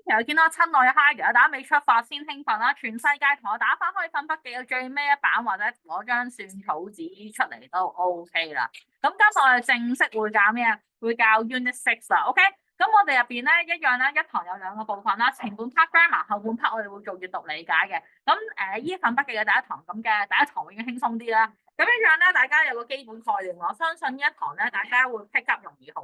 其實見到親愛嘅 Heidi 啊，大家未出發先興奮啦，全世界同我打返開粉筆記嘅最尾一版，或者攞張算草紙出嚟都 OK 啦。咁今日我哋正式會教咩啊？會教 Unit 6啦，OK？咁我哋入邊咧一樣咧，一堂有兩個部分啦，前半 part grammar，後半 part 我哋會做閱讀理解嘅。咁依份筆記嘅第一堂咁嘅第一堂會輕鬆啲啦。咁一樣咧，大家有個基本概念，我相信呢一堂咧大家會 pick up 容易好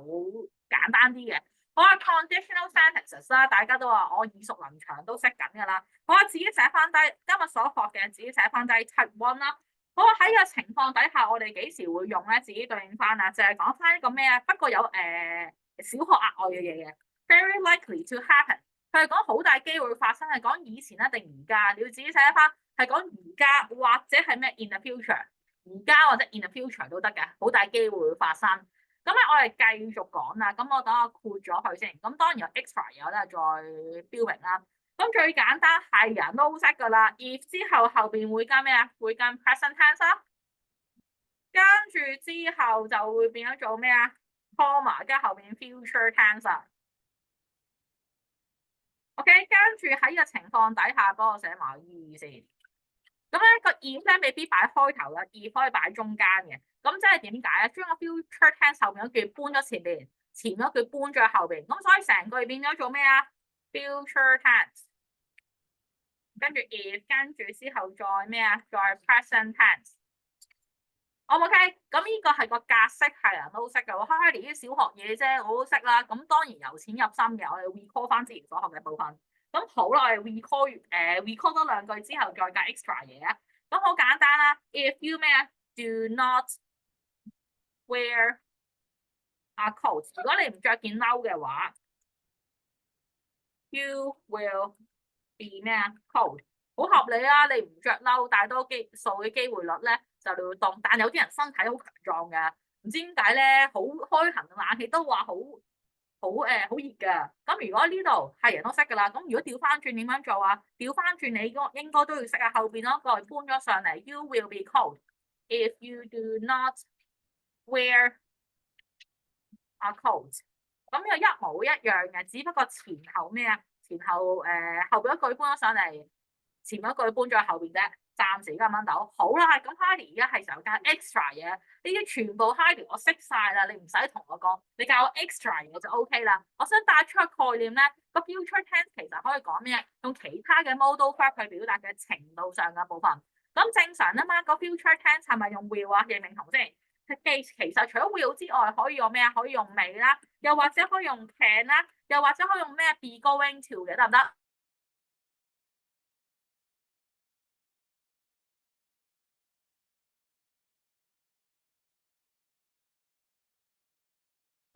簡單啲嘅。好啊 conditional sentences 啦，大家都話我耳熟能詳都識緊㗎啦。好啊，自己寫翻低今日所學嘅，自己寫翻低 type 1啦。好啊，喺個情況底下，我哋幾時會用咧？自己對應翻啊，就係講翻一個咩啊？不過有小學額外嘅嘢嘅 ，very likely to happen。佢係講好大機會發生，係講以前一定而家，你要自己寫翻，係講而家或者係咩 in the future，而家或者 in the future 都得嘅，好大機會會發生。咁咧，我哋繼續講啦。咁我等我括咗佢先。咁當然有 extra 有咧，再標明啦。咁最簡單係人都識噶啦。if 之後邊會加咩啊？會加 present tense 啦。跟住之後就會變咗做咩啊 ？comma 跟後邊 future tense。OK， 跟住喺個情況底下，幫我寫埋意先。咁咧個 if 咧未必擺開頭啦，if 可以擺中間嘅。咁即係點解啊？將個 future tense 後邊嗰句搬咗前邊，前嗰句搬咗後邊，咁所以成句變咗做咩啊 ？future tense， 跟住 if， 跟住之後再咩啊？再 present tense。OK， 咁呢個係個格式，係人都識嘅。Heidi 啲小學嘢啫，我都識啦。咁當然由淺入深嘅，我哋 recall 翻之前所學嘅部分。咁好啦，我哋 recall 多兩句之後再加 extra 嘢啊。咁好簡單啦。If you 咩啊 do not wear a coat， 如果你唔着件褸嘅話 ，you will be 咩啊 cold， 好合理啦。你唔着褸，大多數嘅機會率咧就會凍。但有啲人身體好強壯㗎，唔知點解咧，好開行冷氣都話好好熱㗎。咁如果呢度係人都識㗎啦，咁如果調翻轉點樣做啊？調翻轉你應該都要識啊。後邊嗰個搬咗上嚟 ，you will be cold if you do not wear a coat。咁又一模一樣嘅，只不過前後咩啊？前後後邊一句搬咗上嚟，前面一句搬咗後邊啫。暫時咁樣到好啦。咁 Heidi 而家係時候加 extra 嘢，呢啲全部 Heidi 我識晒啦，你唔使同我講，你教我 extra 嘢就 OK 啦。我想帶出個概念咧，個 future tense 其實可以講咩？用其他嘅 modal verb 去表達嘅程度上嘅部分。咁正常啊嘛，個 future tense 係咪用 will 啊？認唔認同先？其實除咗 will 之外，可以用咩啊？可以用may啦，又或者可以用 can 啦，又或者可以用咩 be going to 嘅，得唔得？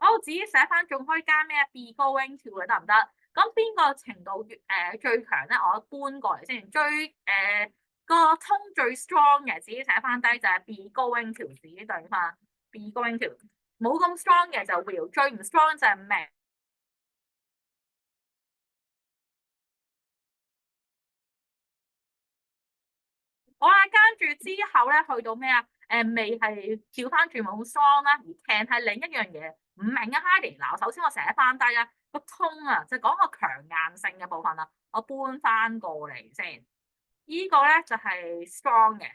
我自己寫翻，仲可以加咩 be going to 嘅，得唔得？咁邊個程度最強咧？我搬過嚟先，最個 tone 最 strong 嘅，自己寫翻低就係 be going to， 自己對翻 be going to。冇咁 strong 嘅就 will， 最唔 strong 就係 may。好啦，跟住之後咧，去到咩啊？未係調翻轉冇 strong 啦，而 can 係另一樣嘢。唔明啊 Heidi 嗱，首先我寫翻低啊，個 tone 啊，就講個強硬性嘅部分啦。我搬翻過嚟先，呢個咧就係 strong 嘅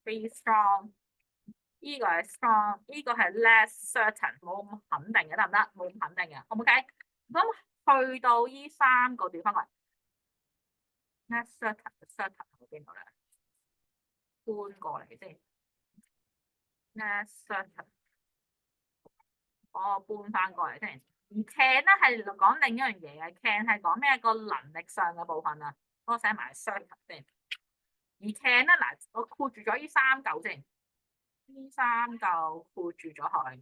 very strong。呢個係 strong，呢個係 less certain， 冇咁肯定嘅，得唔得？冇咁肯定嘅，OK？咁去到呢三個調翻嚟 less certain 喺邊度咧？搬過嚟先 less certain， 我搬翻過嚟先。而 can 咧係講另一樣嘢嘅 ，can 係講咩？個能力上嘅部分啊。我寫埋 certain 先。而 can 咧嗱，我括住咗呢三嚿先，呢三嚿括住咗佢，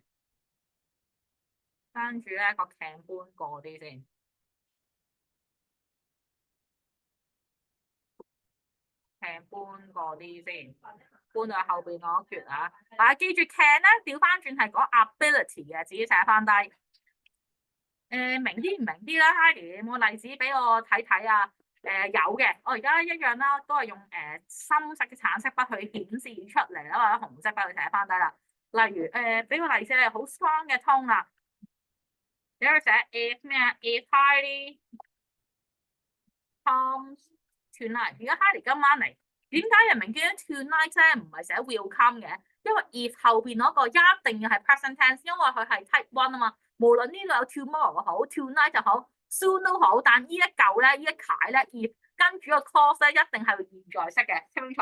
跟住咧個 can 搬過啲先 ，can 搬過啲先，搬到後邊嗰橛啊！但係記住 can 咧調翻轉係講 ability 嘅，自己寫翻低。明啲唔明啲啦 Heidi 有冇例子俾我睇睇啊？有嘅，我而家一樣啦，都係用深色嘅橙色筆去顯示出嚟啦，或者紅色筆去寫翻低啦。例如俾個例子，你好 strong 嘅 tone 啦，你佢寫 if 咩啊？if Heidi comes tonight，而家 Heidi 今晚嚟，點解人明見到 tonight 咧唔係寫 will come 嘅？因為 if 後邊嗰個一定要係 present tense，因為佢係 type one 啊嘛。無論呢度有 tomorrow 好 ，tonight 就好，soon 都好，但呢一嚿咧，呢一楷咧，if 跟住個 clause 咧一定係現在式嘅，清唔清楚？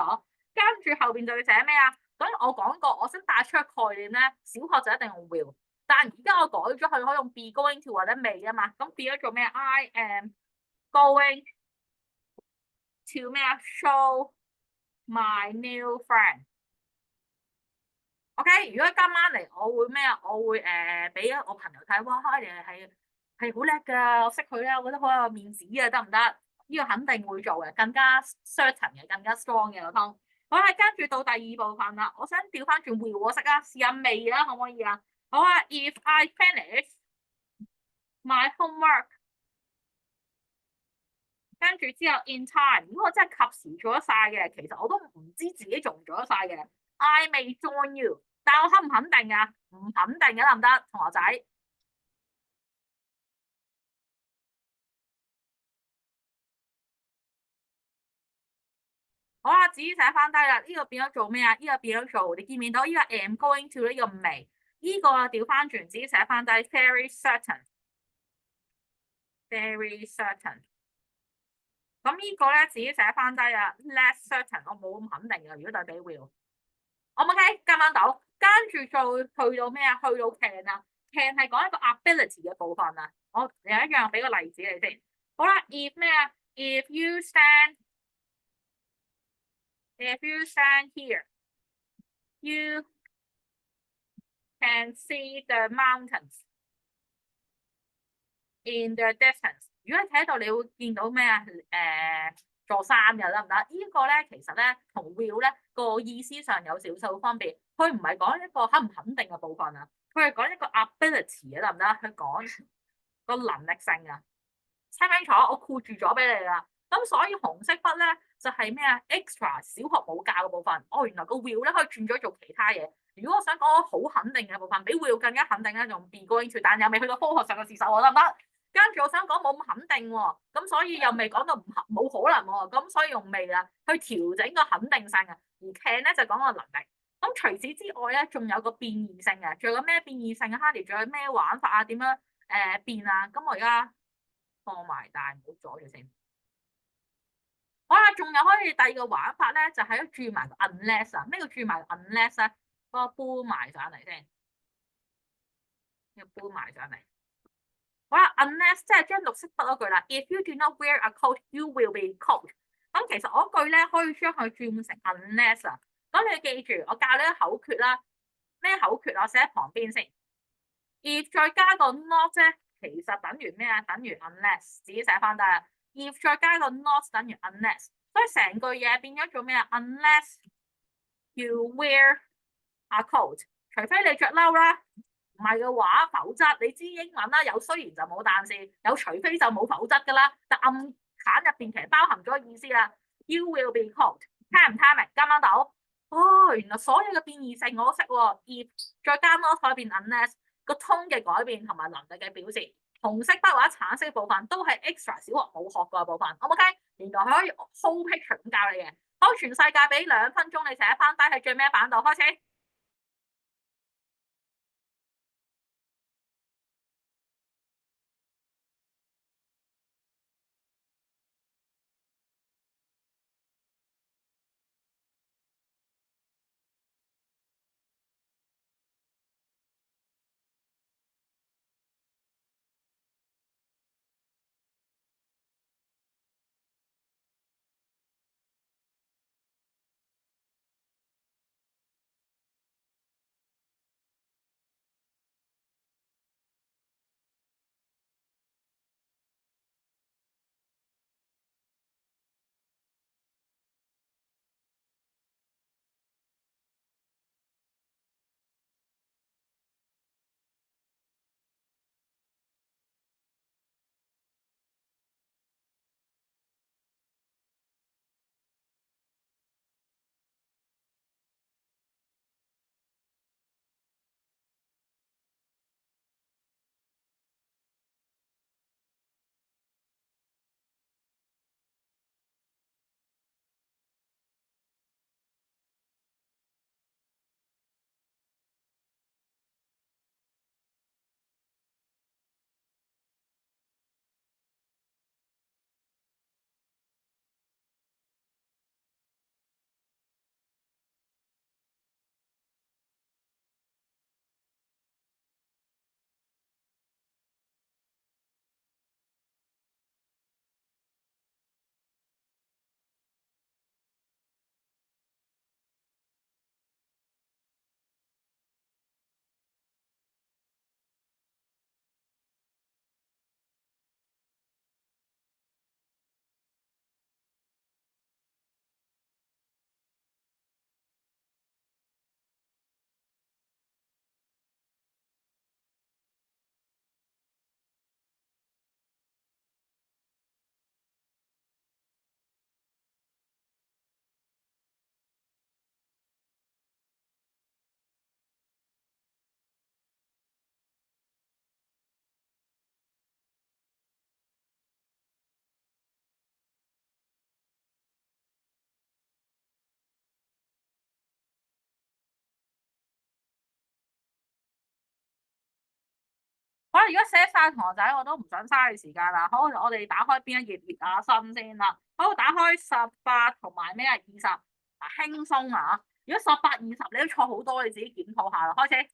跟住後邊就要寫咩啊？咁我講過，我想帶出個概念咧，小學就一定用 will，但而家我改咗佢可以用 be going to 或者未啊嘛，咁變咗做咩 ？I am going to 咩啊 ？show my new friend。OK，如果今晚嚟，我會咩啊？我會俾我朋友睇，哇！Heidi係好叻㗎，我識佢咧，我覺得好有面子啊，得唔得？呢個肯定會做嘅，更加 certain 嘅，更加 strong 嘅個通。好啦，跟住到第二部分啦，我想調翻轉 will 我識啊，試下未啦，可唔可以啊？好啊，if I finish my homework，跟住之後 in time，如果我真係及時做得晒嘅，其實我都唔知自己做唔做得晒嘅。I may join you，但係我肯唔肯定啊？唔肯定嘅得唔得，同學仔？好啦，自己寫翻低啦。呢個變咗做咩啊？呢個變咗做，你見唔見到呢個 am going to 呢個未？呢個調翻轉，自己寫翻低 very certain，very certain。咁呢個咧自己寫翻低啊，less certain，我冇咁肯定嘅。如果對比 will，O 唔 OK？今晚到，跟住再去到咩啊？去到 can 啊，can 係講一個 ability 嘅部分啊。我有一樣俾個例子你先。好啦，if 咩啊？If you stand，if you stand here，you can see the mountains in the distance。如果你睇到，你會見到咩啊？座山嘅得唔得？呢個咧其實咧同 will 咧個意思上有少少分別。佢唔係講一個肯唔肯定嘅部分啊，佢係講一個 ability 啊，得唔得？佢講個能力性啊。聽清楚，我括住咗俾你啦。咁所以紅色筆咧就係咩啊？extra 小學冇教嘅部分。哦，原來個 will 咧可以轉咗做其他嘢。如果我想講我好肯定嘅部分，比 will 更加肯定咧，用 be going to，但又未去到科學上嘅事實喎，得唔得？跟住我想講冇咁肯定喎，咁所以又未講到冇可能喎，咁所以用未啦去調整個肯定性啊。而 can 咧就講個能力。咁除此之外咧，仲有個變異性嘅，仲有咩變異性啊？Hardy 仲有咩玩法啊？點樣變啊？咁我而家放埋，但係唔好阻住先。好啦，仲有可以第二個玩法咧，就係注埋個 unless 啊。咩叫注埋 unless 咧？幫我搬埋上嚟先，要搬埋上嚟。好啦，unless 即係將綠色筆嗰句啦。If you do not wear a coat, you will be cold。咁其實我句咧可以將佢轉成 unless 啊。咁你記住，我教你一口訣啦。咩口訣？我寫喺旁邊先。If 再加個 not 啫，其實等於咩啊？等於 unless，自己寫翻低啊。If 再加個 not 等於 unless，所以成句嘢變咗做咩啊？Unless you wear a coat，除非你着褸啦，唔係嘅話，否則你知英文啦，有雖然就冇但是，有除非就冇否則噶啦。但暗砍入邊其實包含咗意思啦。You will be cold，聽唔聽明？啱唔啱到？哦，原來所有嘅變異性我都識喎。If 再加 not 改變 unless。個 tone 嘅改變同埋能力嘅表示，紅色筆或者橙色部分都係 extra 小學冇學過嘅部分。OK，原來佢可以 whole picture 咁教你嘅。好，全世界俾2分鐘你寫翻低喺最尾一版度開始。如果寫晒堂仔，我都唔想嘥你時間啦。好，我哋打開邊一頁熱下身先啦。好，打開18同埋咩啊20，輕鬆啊！如果18、20你都錯好多，你自己檢討下啦。開始。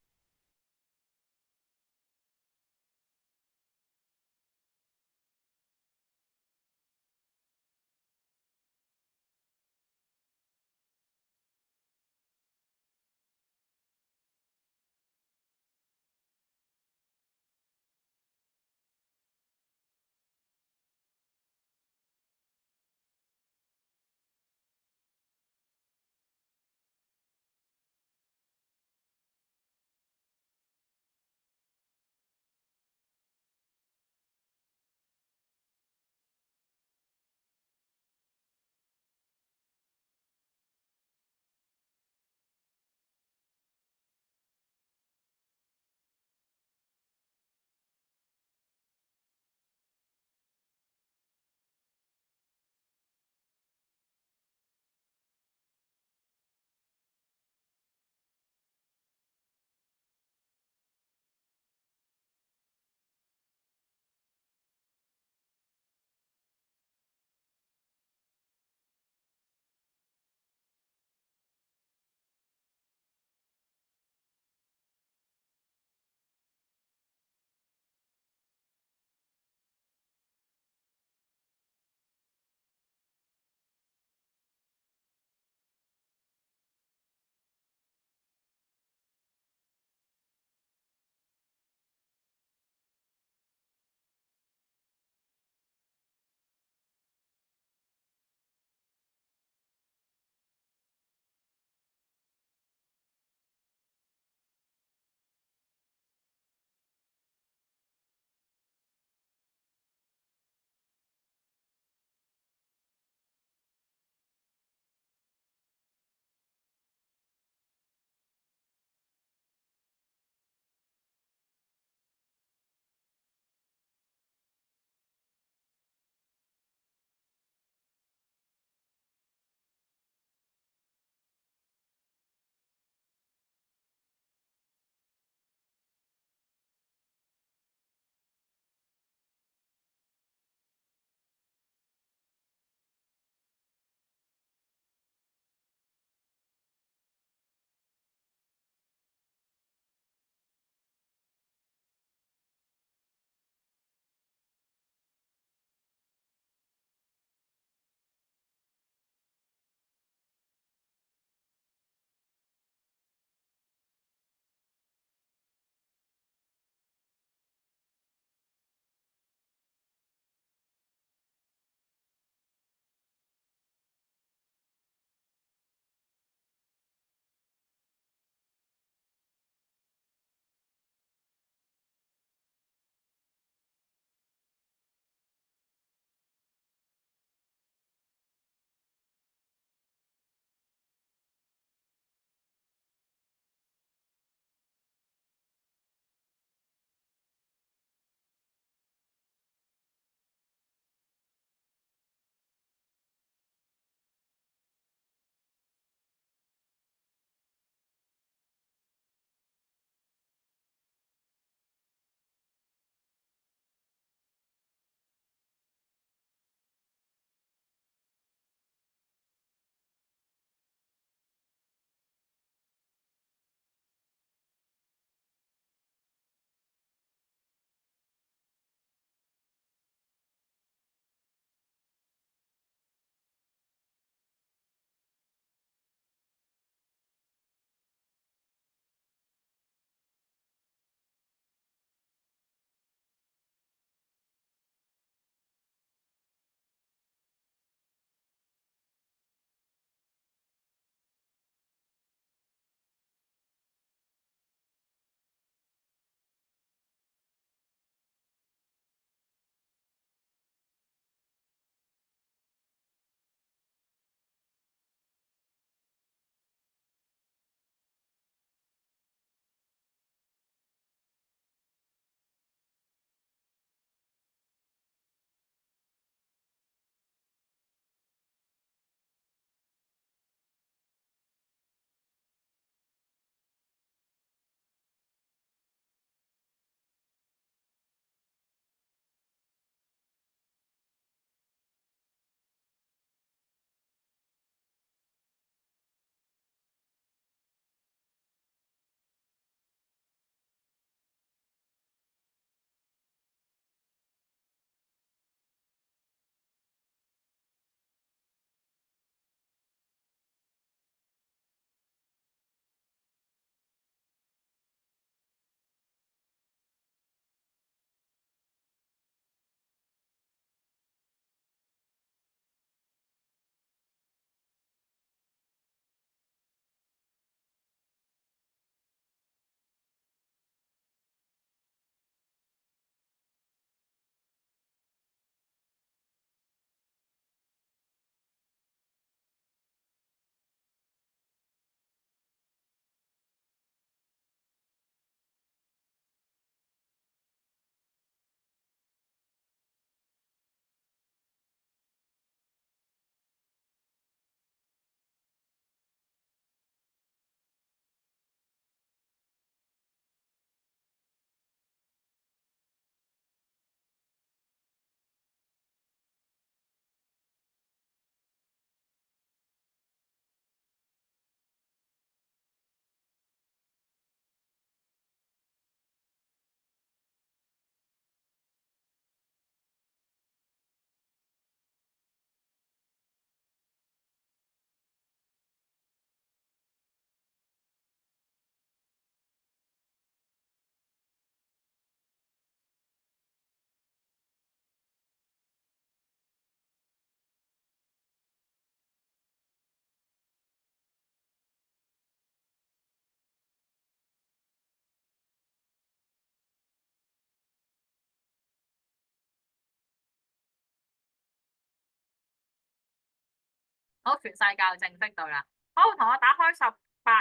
好，全世界就正式對啦。好，同我打開18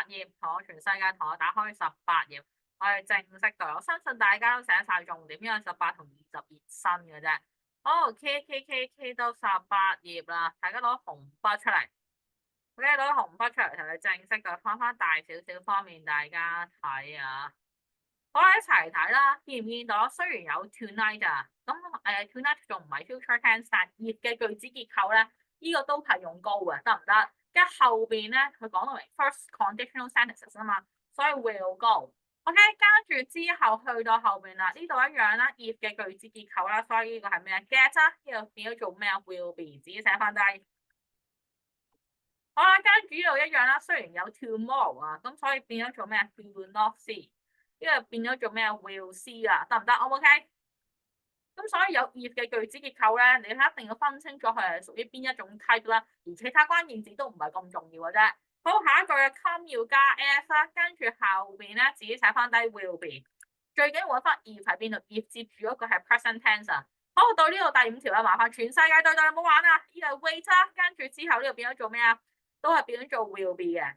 頁，同我全世界同我打開18頁，我哋正式對。我相信大家都寫晒重點，因為18同20頁新嘅啫。好，K 到18頁啦，大家攞紅筆出嚟。我攞紅筆出嚟同你正式嘅翻大少少方面，大家睇啊。好啦，一齊睇啦。見唔見到？雖然有 tonight 啊，咁tonight 仲唔係 future tense，但葉嘅句子結構咧，呢個都係用高嘅，得唔得？跟住後邊咧，佢講到明 first conditional sentences 啊嘛，所以 will go。OK，跟住之後去到後邊啦，呢度一樣啦，葉嘅句子結構啦，所以呢個係咩啊 get 啊？呢度變咗做咩啊 will be，自己寫翻低。好啦，跟住呢度一樣啦，雖然有 tomorrow 啊，咁所以變咗做咩啊 will not see。呢個變咗做咩啊 will see 啦，得唔得 ？O K。咁所以有 if 嘅句子結構咧，你一定要分清楚佢係屬於邊一種 type 啦，而其他關鍵字都唔係咁重要嘅啫。好，下一句嘅 come 要加 s 啦，跟住後邊咧自己寫翻低 will be。最緊要揾翻 if 喺邊度 ，if 接住嗰個係 present tense 啊。好，到呢度第5條啦，麻煩全世界對對，唔好玩啊！呢個 wait 啦，跟住之後呢度變咗做咩啊？都係變咗做 will be 嘅。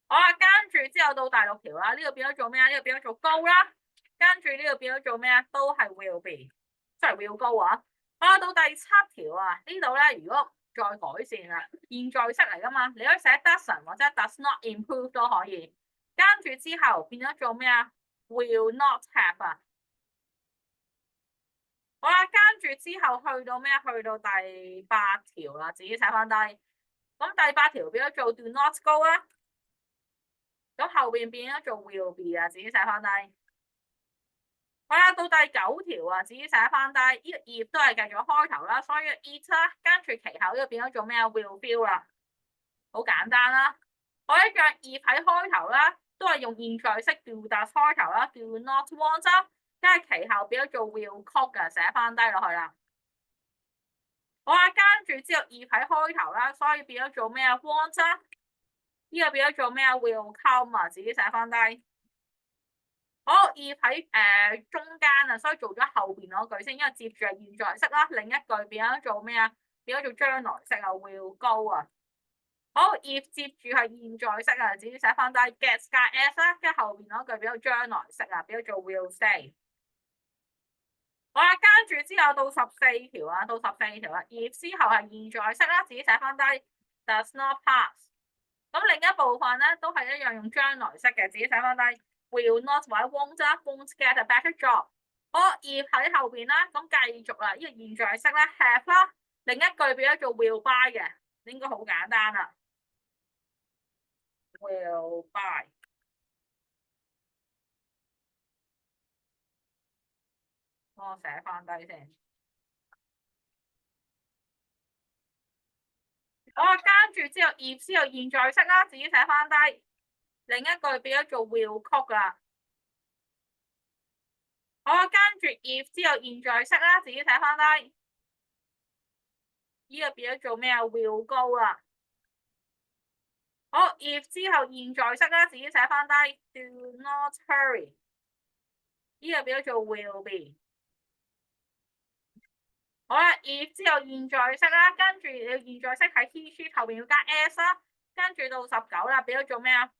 好啦，跟住之後到第6條啦，呢個變咗做咩啊？呢個變咗做高啦，跟住呢個變咗做咩啊？都係 will be，即係 will go 啊。好啦，到第7條啊，呢度咧如果再改善啦，現在式嚟噶嘛，你可以寫 doesn't 或者 does not improve 都可以。跟住之後變咗做咩啊 ？will not have 啊。好啦，跟住之後去到咩？去到第8條啦，自己寫翻低。咁第8條變咗做 do not go 啊。咁後邊變咗做 will be 啊，自己寫翻低。好啦，到第9條啊，自己寫翻低。呢個 if 都係繼續開頭啦，所以 it 啦，跟住其後呢個變咗做咩啊 ？will feel 啦，好簡單啦。我一樣 if 喺開頭啦，都係用現在式 do does 開頭啦 ，do not want 啦，跟住其後變咗做 will cook 嘅，寫翻低落去啦。好啦，跟住之後 if 喺開頭啦，所以變咗做咩啊 ？want 啦。呢個變咗做咩啊 ？will come 啊，自己寫翻低。好，if 喺中間啊，所以做咗後邊嗰句先，因為接住係現在式啦。另一句變咗做咩啊？變咗做將來式啊 ，will go 啊。好，if 接住係現在式啊，自己寫翻低 get 加 s 啦，跟住後邊嗰句變咗將來式啊，變咗做 will stay。好啦，跟住之後到14條啊，到14條啦，if 之後係現在式啦，自己寫翻低 does not pass。咁另一部分咧都係一樣用將來式嘅，自己寫翻低 will not 或者 won't get a better job。好，if 喺後邊啦，咁繼續啦，呢個現在式咧 have 啦，另一句變咗做 will buy 嘅，應該好簡單啦。will buy。我寫翻低先。好啊，跟住之後 if 之後現在式啦，自己寫翻低。另一句變咗做 will cook 啦。好啊，跟住 if 之後現在式啦，自己寫翻低。呢個變咗做咩啊 ？will go 啦。好 ，if 之後現在式啦，自己寫翻低。do not hurry。呢個變咗做 will be。好啦 ，if 之後現在式啦，跟住你現在式喺 he she 後邊要加 s 啦，跟住到19啦，變咗做咩啊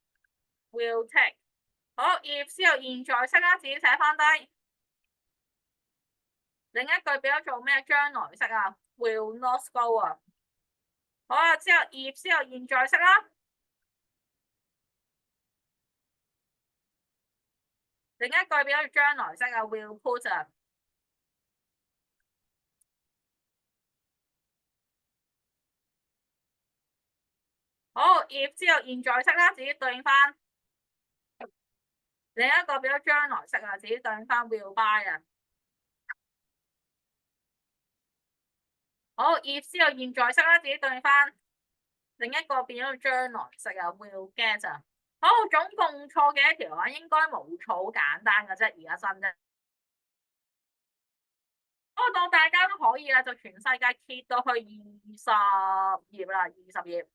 ？will take。好 ，if 之後現在式啦，自己寫翻低。另一句變咗做咩？將來式啊 ，will not go 啊。好啦，之後 if 之後現在式啦。另一句變咗將來式啊 ，will put 啊。好 ，if 之後現在式啦，自己對應翻。另一個變咗將來式啊，自己對應翻 will buy 啊。好 ，if 之後現在式啦，自己對應翻。另一個變咗將來式啊 ，will get 啊。好，總共錯幾多條啊？應該冇錯，好簡單嘅啫，而家新啫。我當大家都可以啦，就全世界揭到去20頁啦，20頁。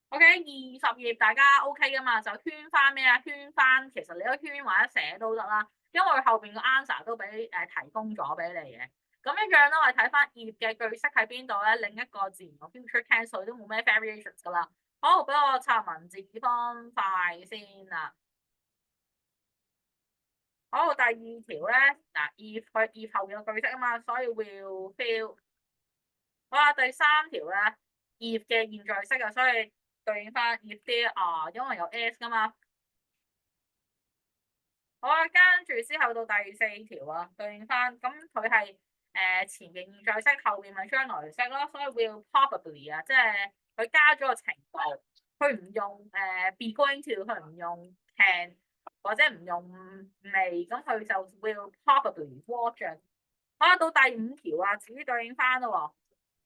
OK， 20頁大家 OK 噶嘛？就圈翻咩啊？圈翻，其實你都圈或者寫都得啦，因為後邊個 answer 都俾提供咗俾你嘅。咁咁一樣啦，我哋睇翻 if 嘅句式喺邊度咧？另一個自然個 future tense 佢都冇咩 variations 噶啦。好，俾我查文字方塊先啦。好，第二條咧，嗱 if 佢 if 後面個句式啊嘛，所以 will feel。好啦，第三條咧 if 嘅現在式啊，所以對應翻 if there are，因為有 s 噶嘛。好啊，跟住之後到第四條啊，對應翻，咁佢係前嘅現在式，後面咪將來式咯，所以 will probably 啊，即係佢加咗個程度，佢唔用be going to，佢唔用 can 或者唔用 may，咁佢就 will probably watch 啊。好啊，到第五條啊，自己對應翻咯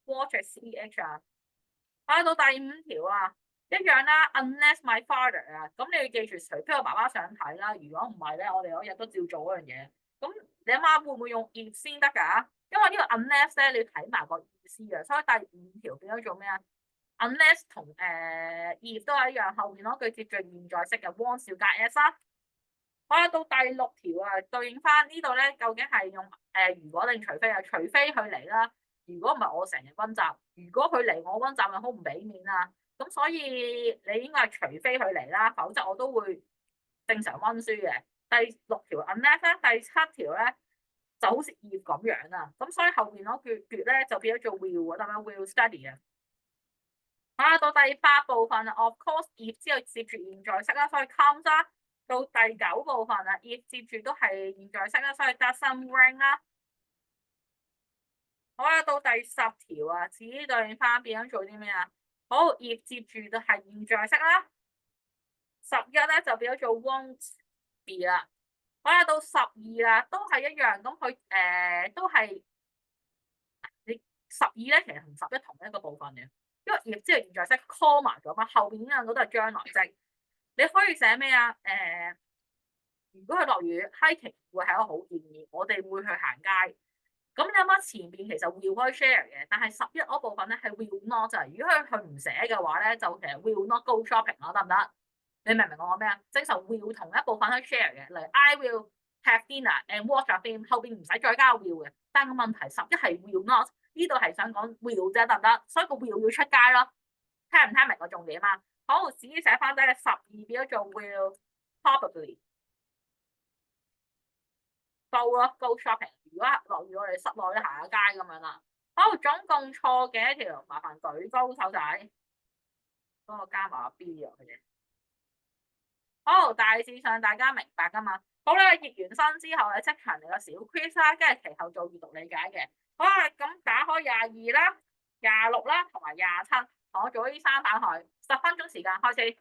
，watch ch 啊。好啊，到第五條啊。一樣啦，unless my father 啊，咁你要記住，除非我爸爸想睇啦，如果唔係咧，我哋嗰日都照做嗰樣嘢。咁你阿媽會唔會用 if 先得㗎？因為呢個 unless 咧，你要睇埋個意思嘅，所以第五條變咗做咩啊？unless 同if 都係一樣，後面嗰句接住現在式嘅 want 少加 s 啦。好啦，到第六條啊，對應翻呢度咧，究竟係用如果定除非啊？除非佢嚟啦，如果唔係我成日溫習，如果佢嚟我溫習咪好唔俾面啊！咁所以你應該係除非佢嚟啦，否則我都會正常溫書嘅。第六條 unless 咧，第七條咧就好似 if 咁樣啊，咁所以後邊嗰句咧就變咗做 will 啊，咁樣 will study 啊。啊，到第八部分啊，of course if 之後接住現在式啦，所以 comes 啦。到第九部分啊，if 接住都係現在式啦，所以 doesn't ring 啦。好啦，到第十條啊，至於對應翻變咗做啲咩啊？好，if 接住都係現在式啦。11咧就變咗做 won't be 啦。好啦，到12啦，都係一樣，咁佢都係你12咧，其實同11同一個部分嘅，因為 if 之後現在式 call 埋咗嘛，後邊兩個都係將來式。你可以寫咩啊？如果佢落雨 hiking 會係一個好建議，我哋會去行街。咁你諗下前邊其實 will 可以 share 嘅，但係11嗰部分咧係 will not 就係，如果佢唔寫嘅話咧，就其實 will not go shopping 咯，得唔得？你明唔明我講咩啊？正常 will 同一部分可以 share 嘅，例如 I will have dinner and watch a film，後邊唔使再加 will 嘅。但個問題11係 will not，呢度係想講 will 啫，得唔得？所以個 will 要出街咯。聽唔聽明個重點啊？好，自己寫翻低12變咗做 will probably go 咯，go shopping。如果落雨，我哋室內行下街咁樣啦。好，總共錯幾多條？麻煩舉高手仔，幫我加埋 B 啊佢哋。好，大致上大家明白噶嘛？好啦，熱完身之後咧，即場嚟個小 quiz 啦，跟住其後做閱讀理解嘅。好啦，咁打開22啦、26啦同埋27，同我做呢3版台，10分鐘時間開始。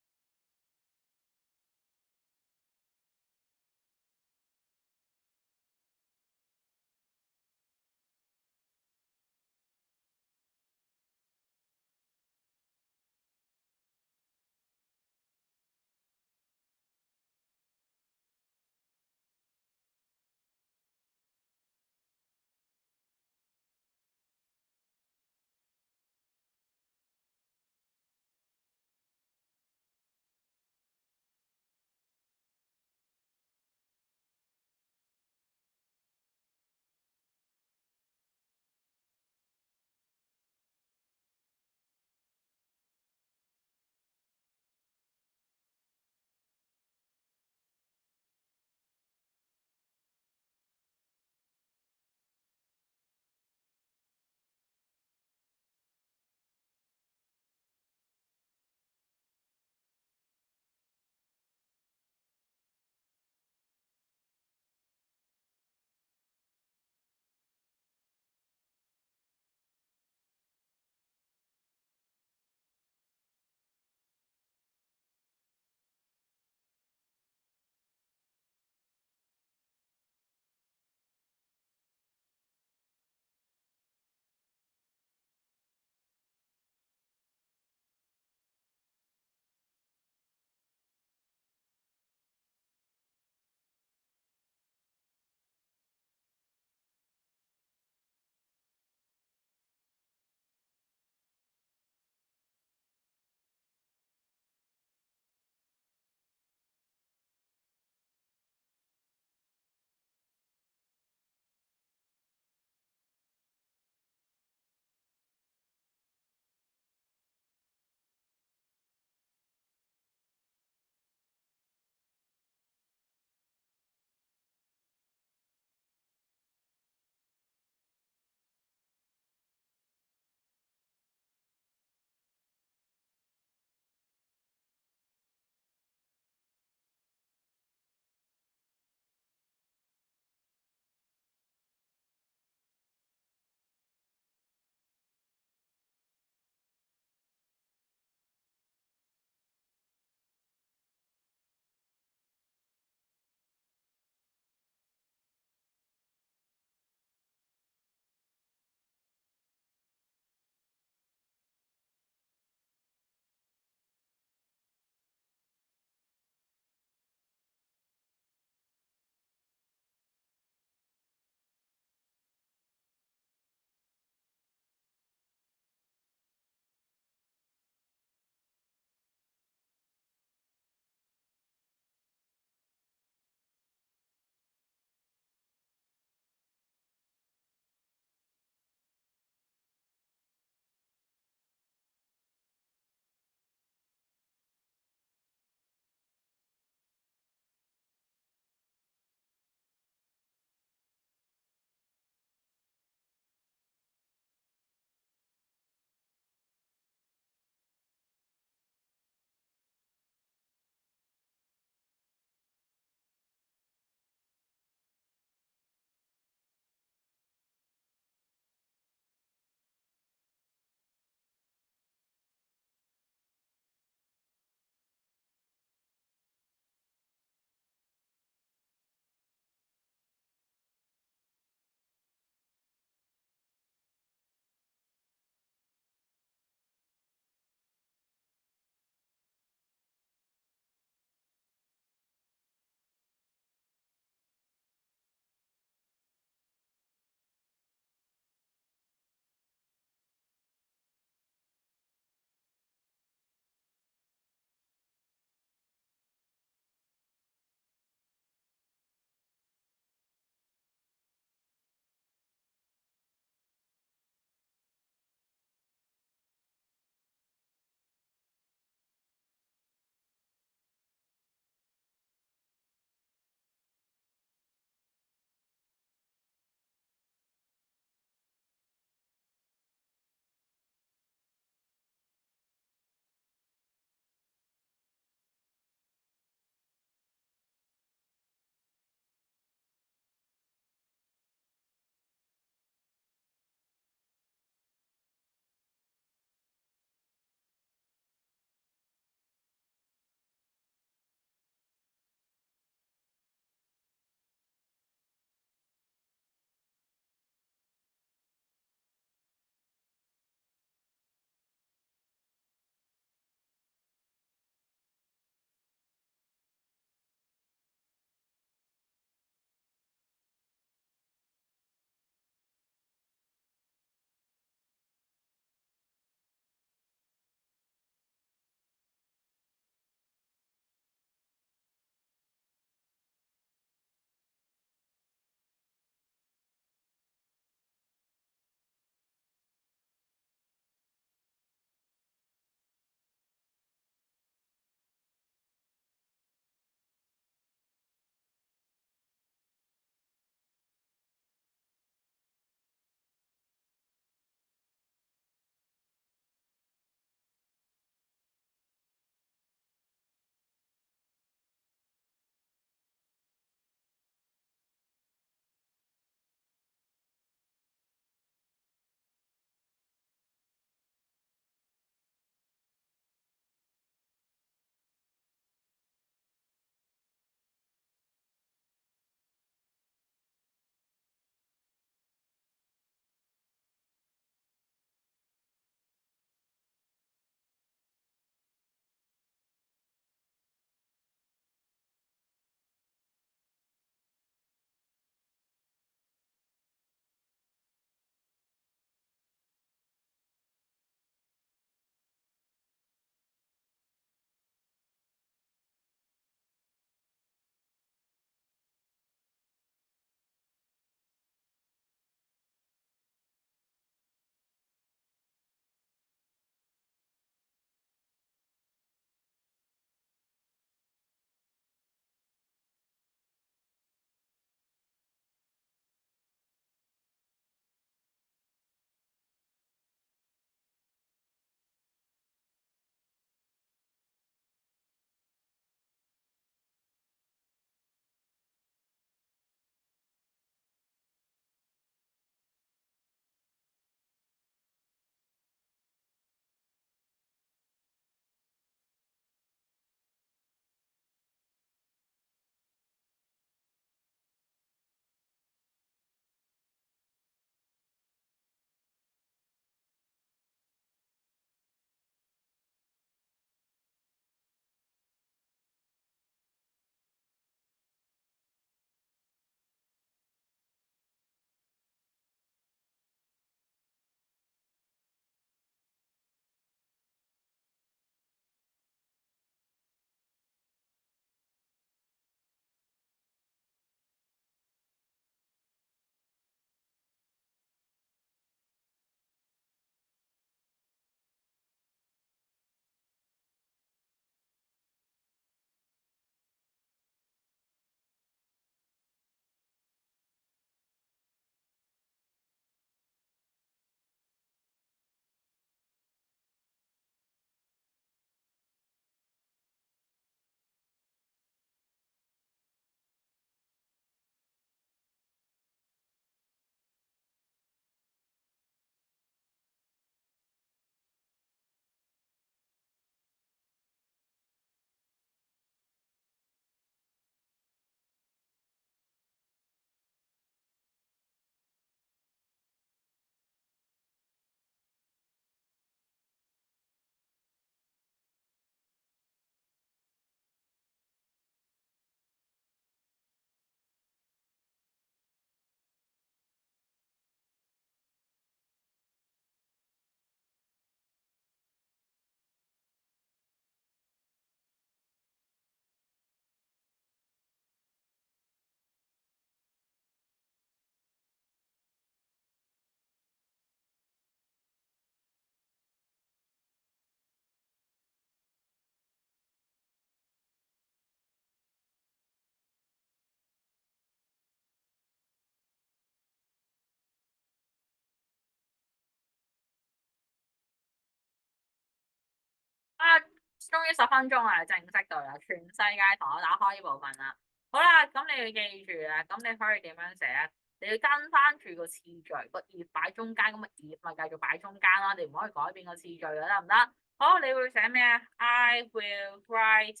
終於10分鐘啦，正式到啦，全世界同我打開呢部分啦。好啦，咁你要記住啊，咁你可以點樣寫啊？你要跟翻住個次序，個 if 擺中間，咁個 if 咪繼續擺中間啦，你唔可以改變個次序嘅，得唔得？好，你會寫咩啊？I will write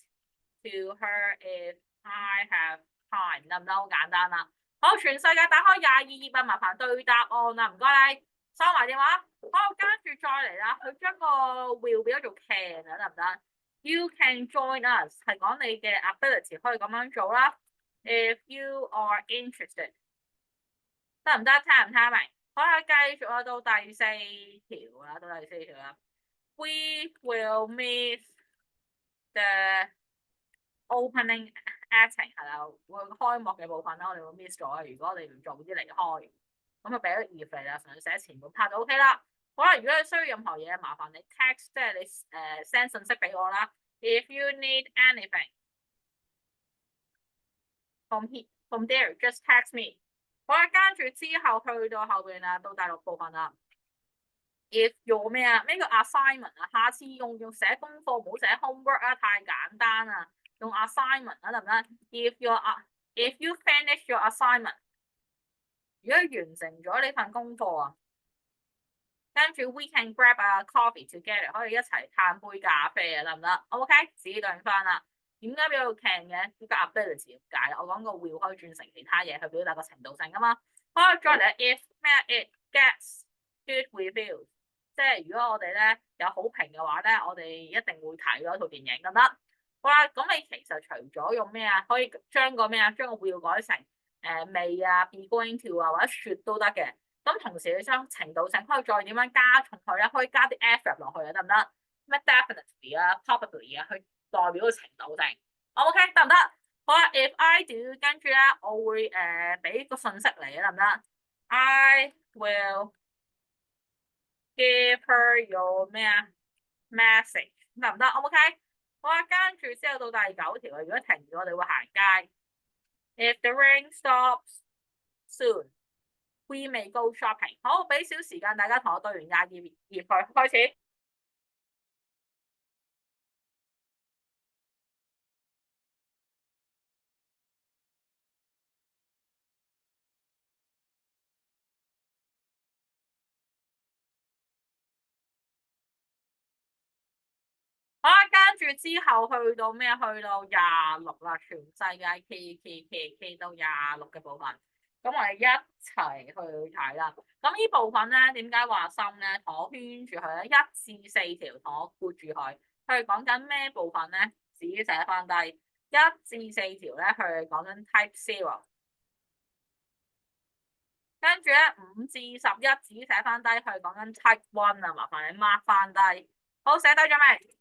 to her if I have time，得唔得？好簡單啦。好，全世界打開22頁啊，麻煩對答案啦，唔該你收埋電話。好，跟住再嚟啦，佢將個 will 變咗做 can 啊，得唔得？You can join us 係講你嘅 ability 可以咁樣做啦。If you are interested，得唔得？聽唔聽明？好啦，繼續啊，到第4條啦，到第4條啦。We will miss the opening acting 係啦，會開幕嘅部分啦，我哋會 miss 咗。如果我哋唔早啲離開，咁就俾咗2肥啦，純粹寫前半 part 就 OK 啦。好啦，如果你需要任何嘢，麻煩你 text， 即係你send 信息俾我啦。If you need anything from there, just text me。好啦，跟住之後去到後邊啦，到第6部分啦。If 用咩啊？咩叫 assignment 啊？下次用寫功課，唔好寫 homework 啊，太簡單啦。用 assignment 啊，得唔得？If you finish your assignment， 如果完成咗呢份功課啊，跟住 we can grab a coffee together， 可以一齊嘆杯咖啡啊，得唔得 ？OK， 自己對翻啦。點解俾到 can 嘅？呢個 ability 解啦。我講個 will 可以轉成其他嘢去表達個程度性噶嘛。好，再嚟 if 咩 it gets good reviews， 即係如果我哋咧有好評嘅話咧，我哋一定會睇嗰套電影，得唔得？好啦，咁你其實除咗用咩啊，可以將個咩啊，將個 will 改成may啊 be going to 啊，或者 should 都得嘅。咁同時你將程度性可以再點樣加重佢咧？可以加啲 effort 落去啊，得唔得？咩 definitely 啊 ，probably 啊，去代表個程度性。OK， 得唔得？好啦 ，if I do， 跟住咧，我會俾個信息你啊，得唔得 ？I will give her your 咩啊 message， 得唔得 ？OK， 好啦，跟住之後到第9條啊，如果停咗，我哋會行街。If the rain stops soon，we may go shopping。好，俾少時間大家同我對完22頁去開始。好啦，跟住之後去到咩？去到26啦，全世界 K 到26嘅部分。咁我哋一齊去睇啦。咁呢部分咧，點解話深咧？同我圈住佢咧，1至4條，同我括住佢。佢係講緊咩部分咧？自己寫翻低。1至4條咧，佢係講緊 Type 0。跟住咧5至11自己寫翻低，佢係講緊 Type 1啊，麻煩你 mark 翻低。好，寫低咗未？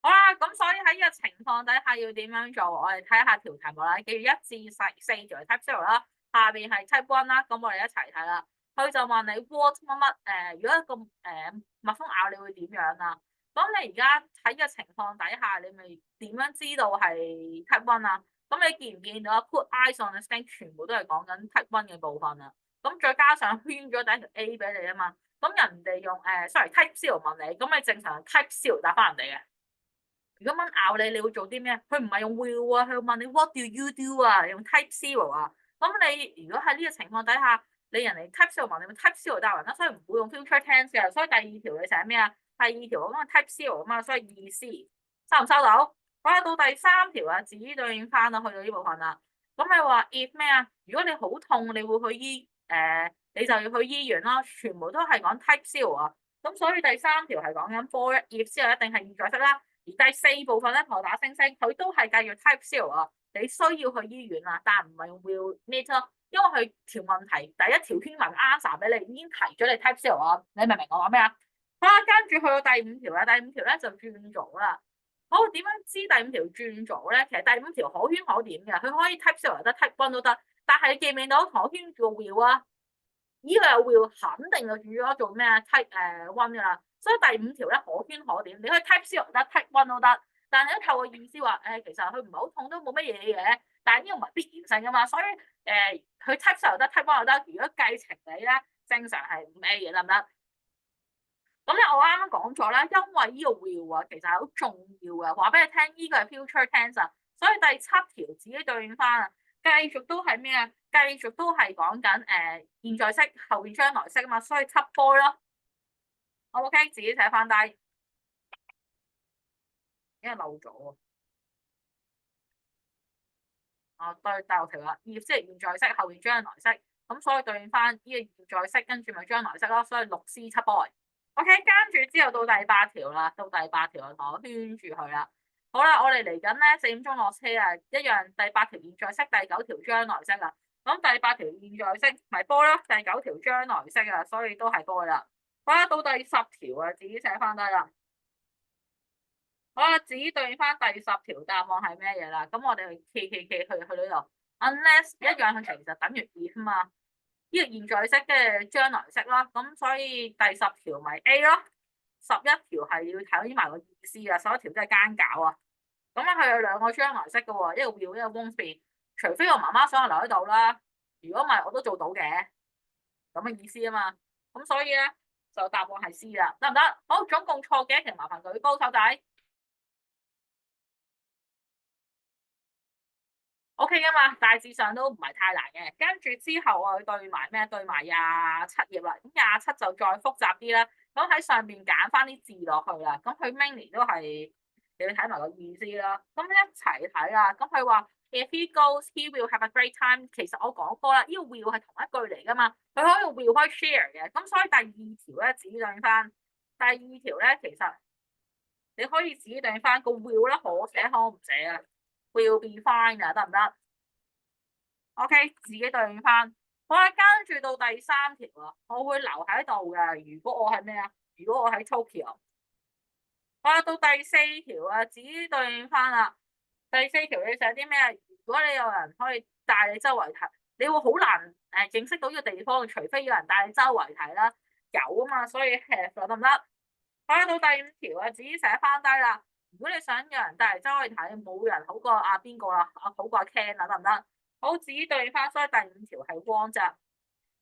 好啦，咁所以喺呢個情況底下要點樣做？我哋睇下條題目啦。記住1至4條係 Type 0啦，下邊係 Type 1啦。咁我哋一齊睇啦。佢就問你 what 乜乜如果一個蜜蜂咬你會點樣啊？咁你而家喺呢個情況底下，你咪點樣知道係 Type 1啊？咁你見唔見到啊 ？Put eyes on the thing 全部都係講緊 Type 1嘅部分啊。咁再加上圈咗第一條 A 俾你啊嘛。咁人哋用sorry Type 0問你，咁你正常 Type 0答翻人哋嘅。如果蚊咬你，你會做啲咩？佢唔係用 will 啊，佢問你 what do you do 啊，用 type 0啊。咁你如果喺呢個情況底下，你人哋 type 0問你，咪 type 0答人啦，所以唔會用 future tense 嘅。所以第2條你寫咩啊？第2條咁啊 type 0啊嘛，所以意思收唔收到？好啦，到第3條啊，自己對應翻啦，去到呢部分啦。咁你話 if 咩啊？如果你好痛，你會去你就要去醫院啦。全部都係講 type 0啊。咁所以第3條係講緊 for if 之後一定係現在式啦。而第4部分咧，同我打星星，佢都係繼續 type 0啊。你需要去醫院啊，但唔係用 will need 咯，因為佢條問題第1條圈文 answer 俾你，已經提咗你 type 0啊。你明唔明我講咩啊？好啦，跟住去到第5條啦，第5條咧就轉組啦。好，點樣知第5條轉組咧？其實第5條可圈可點嘅，佢可以 type 0又得，type 1都得，但係你記唔記到同我圈住個 will 啊？呢個有 will 肯定就預咗做咩啊 type one 㗎啦。所以第5條咧可圈可點，你可以 type 0得 type one 都得，但係都透過意思話其實佢唔係好痛都冇乜嘢嘅，但係呢個唔係必然性㗎嘛，所以佢 type 0得 type one 又得。如果計情理咧，正常係5A 嘅，得唔得？咁咧，我啱啱講咗啦，因為呢個 will 啊，其實係好重要嘅，話俾你聽，呢個係 future tense 啊，所以第7條自己對應翻啊，繼續都係咩啊？繼續都係講緊現在式後邊將來式啊嘛，所以輯 boy 咯。OK，自己寫翻低，因為漏咗喎。對，第6條啦，即係現在式後邊將來式，咁所以對應翻呢個現在式，跟住咪將來式咯，所以6C 輯 boy。OK，跟住之後到第8條啦，到第8條就同我圈住佢啦。好啦，我哋嚟緊咧4點鐘落車啊，一樣第8條現在式，第9條將來式啊。咁第8條現在式咪波咯，第9條將來式啊，所以都係波啦。好啦，到第10條啊，自己寫翻低啦。好啦，自己對翻第10條答案係咩嘢啦？咁我哋企去呢度 ，unless 一樣，佢其實等於 if 啊嘛。呢個現在式嘅將來式啦，咁所以第10條咪 A 咯，11條係要睇埋個意思啊，11條真係奸狡啊！咁咧佢有2個將來式嘅喎，一個 will 一個 won't be，除非我媽媽想我留喺度啦，如果唔係我都做到嘅，咁嘅意思啊嘛。咁所以咧就答案係 C 啦，得唔得？好，總共錯幾多條？麻煩舉高手仔。O.K. 噶嘛，大致上都唔係太難嘅。跟住之後我對埋咩？對埋27頁啦。咁27就再複雜啲啦。咁喺上邊揀翻啲字落去啦。咁佢 mainly 都係你要睇埋個意思啦。咁一齊睇啦。咁佢話 If he goes, he will have a great time。其實我講過啦，呢個 will 係同一句嚟噶嘛。佢可以用 will 可以 share 嘅。咁所以第2條咧指對翻。第2條咧其實你可以指對翻個 will 咧，可寫可唔寫啊？Will be fine 啊，得唔得？OK，自己對應翻。好啦，跟住到第3條啊，我會留喺度嘅。如果我係咩啊？如果我喺 Tokyo，好啦，到第4條啊，自己對應翻啦。第4條你寫啲咩啊？如果你有人可以帶你周圍睇，你會好難認識到呢個地方，除非有人帶你周圍睇啦。有啊嘛，所以 have 得唔得？好啦，到第5條啊，自己寫翻低啦。如果你想有人帶嚟周圍睇，冇人好過阿邊個啦，好過阿 Ken 啊，得唔得？好，自己對翻，所以第5條係光啫。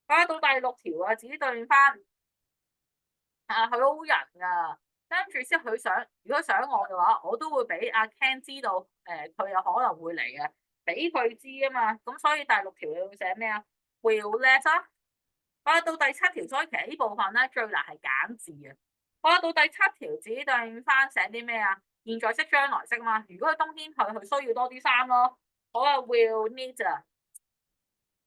好啦，到第6條啊，自己對翻。佢好人噶，跟住之後佢想，如果想我嘅話，我都會俾阿 Ken 知道，佢有可能會嚟嘅，俾佢知啊嘛。咁所以第6條你要寫咩啊？Will let 啊。好啦，到第7條，所以其實呢部分咧最難係揀字啊。好啦，到第7條，自己對翻寫啲咩啊？現在式、將來式嘛。如果佢冬天去，佢需要多啲衫咯。好啊，will need 啊，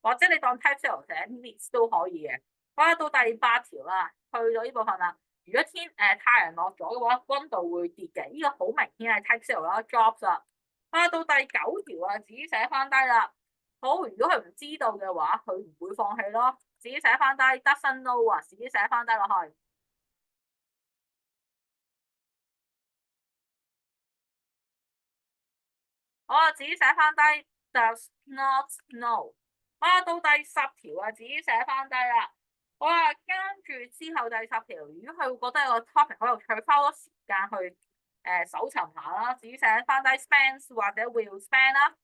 或者你當 type 0寫 needs 都可以嘅。好啦，到第8條啦，去到呢部分啦。如果太陽落咗嘅話，溫度會跌嘅。呢個好明顯係 type 0啦，jobs 啦。好啦，到第9條啊，自己寫翻低啦。好，如果佢唔知道嘅話，佢唔會放棄咯。自己寫翻低 doesn't know 啊，自己寫翻低落去。好啊，自己寫翻低 does not know。好啊，到第10條啊，自己寫翻低啦。好啊，跟住之後第10條，如果佢會覺得個 topic 好有趣，花多時間去搜尋下啦，自己寫翻低 spends 或者 will spend 啦。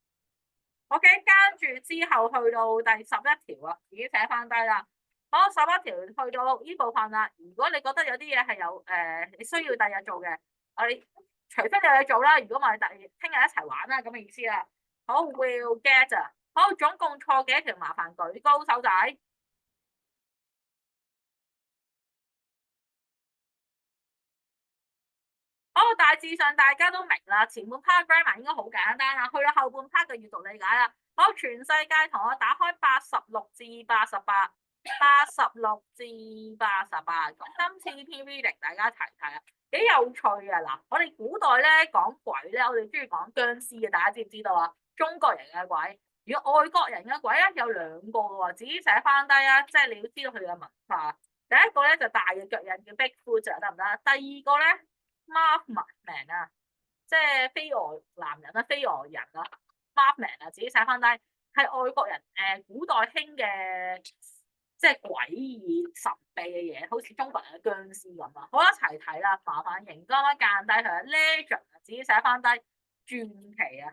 OK，跟住之後去到第11條啊，自己寫翻低啦。好，11條去到呢部分啦。如果你覺得有啲嘢係有你需要第日做嘅，你除非你有嘢做啦，如果唔係聽日一齊玩啦咁嘅意思啦。好，will get 啊。好，總共錯幾多條？麻煩舉高手仔。好，大致上大家都明啦。前半 part grammar 應該好簡單啦，去到後半 part 嘅閱讀理解啦。好，全世界同我打開86至88。86至88，咁今次 P V 零大家一齊睇啊，幾有趣啊！嗱，我哋古代咧講鬼咧，我哋中意講僵屍嘅，大家知唔知道啊？中國人嘅鬼，如果外國人嘅鬼咧有2個嘅喎，自己寫翻低啊，即係你要知道佢嘅文化。第一個咧就大嘅腳印叫 Bigfoot 得唔得？第二個咧 Mothman 啊，即係飛蛾男人啊，飛蛾人啊 Mothman 啊，自己寫翻低係外國人古代興嘅。即係詭異神秘嘅嘢，好似中國人嘅僵屍咁啊！好，一齊睇啦，麻煩熒光筆間低佢 legend 自己寫翻低傳奇啊，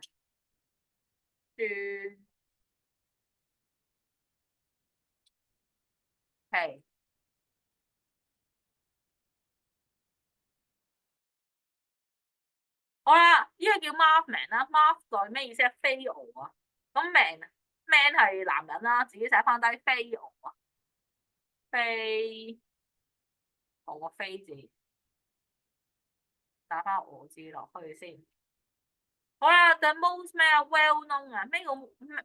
傳奇。好啦，呢個叫 Mothman 啦，Moth 代咩意思啊？飛蛾啊，咁 man 係男人啦，自己寫翻低飛蛾啊，飛我個飛字打翻蛾字落去先。好啦，the most 咩啊？well known 啊，咩叫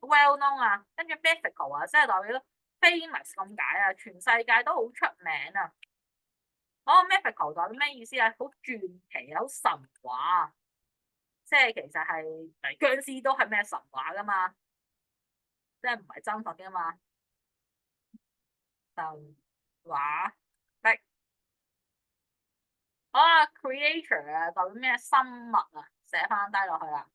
well known 啊？跟住 mythical 啊，即係代表 famous 咁解啊，全世界都好出名啊。哦，mythical 代表咩意思啊？好傳奇，好神話啊，即係其實係殭屍都係咩神話噶嘛，即係唔係真實噶嘛，神話的。好啊，creature 啊，代表咩生物啊？寫翻低落去啦。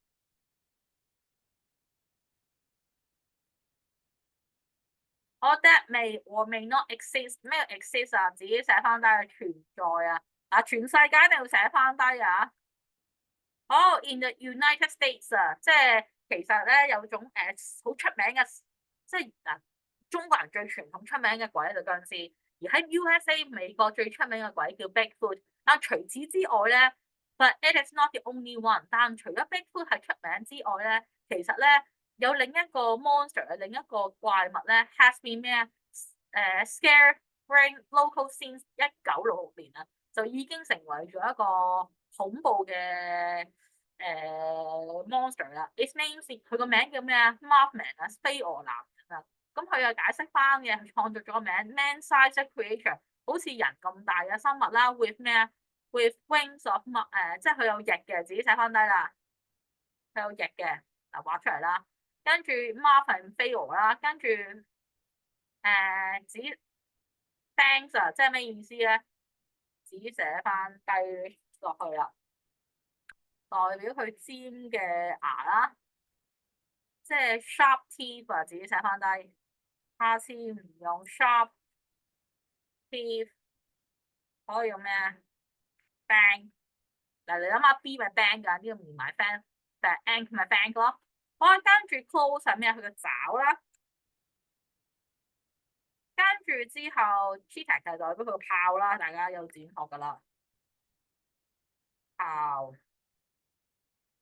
我 that may or may not exist，咩 exist 啊？自己寫翻低嘅存在啊！啊，全世界一定要寫翻低啊！好，in the United States 啊，即係其實咧有種好出名嘅，即係中國人最傳統出名嘅鬼就殭屍，而喺 USA 美國最出名嘅鬼叫 Bigfoot。但除此之外咧，but it is not the only one。但除咗 Bigfoot 係出名之外咧，其實咧有另一個 monster 另一個怪物咧 has been 咩scaring local since 1966年啊，就已經成為咗一個恐怖嘅monster 啦。Its name 佢個名叫咩啊？Mothman 啊，飛蛾男人啊。咁佢又解釋翻嘅，佢創作咗個名 man-sized creature，好似人咁大嘅生物啦，with 咩啊？with wings of 即係佢有翼嘅，自己寫翻低啦。佢有翼嘅，嗱畫出嚟啦。跟住 Mothman 飛蛾啦，跟住指 fangs 啊，即係咩意思咧？只寫翻低落去啦，代表佢尖嘅牙啦，即係 sharp teeth 啊，自己寫翻低。下次唔用 sharp teeth，可以用咩？bang。嗱，你諗下 B 咪 bang 㗎，呢個連埋 fan，但係 ank 咪 bang 咯。好，跟住 close 係咩？佢個爪啦，跟住之後 cheetah 就代表佢個炮啦，大家有剪學㗎啦，炮。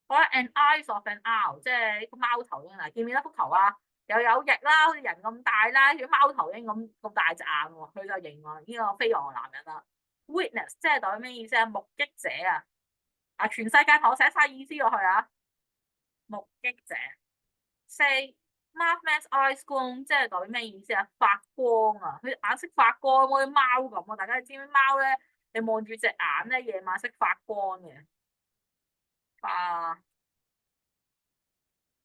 好啦，an eyes of an owl，即係個貓頭鷹啊！見唔見得幅圖啊？又有翼啦，好似人咁大啦，似貓頭鷹咁大隻眼喎，佢就形容呢個飛蛾男人啦。Witness 即係代表咩意思啊？目擊者啊！啊，全世界同我寫晒意思落去啊！目擊者。Say Mothman's eyes glow，即係代表咩意思啊？發光啊！佢眼識發光，好似貓咁啊！大家知唔知貓咧？你望住隻眼咧，夜晚識發光嘅。發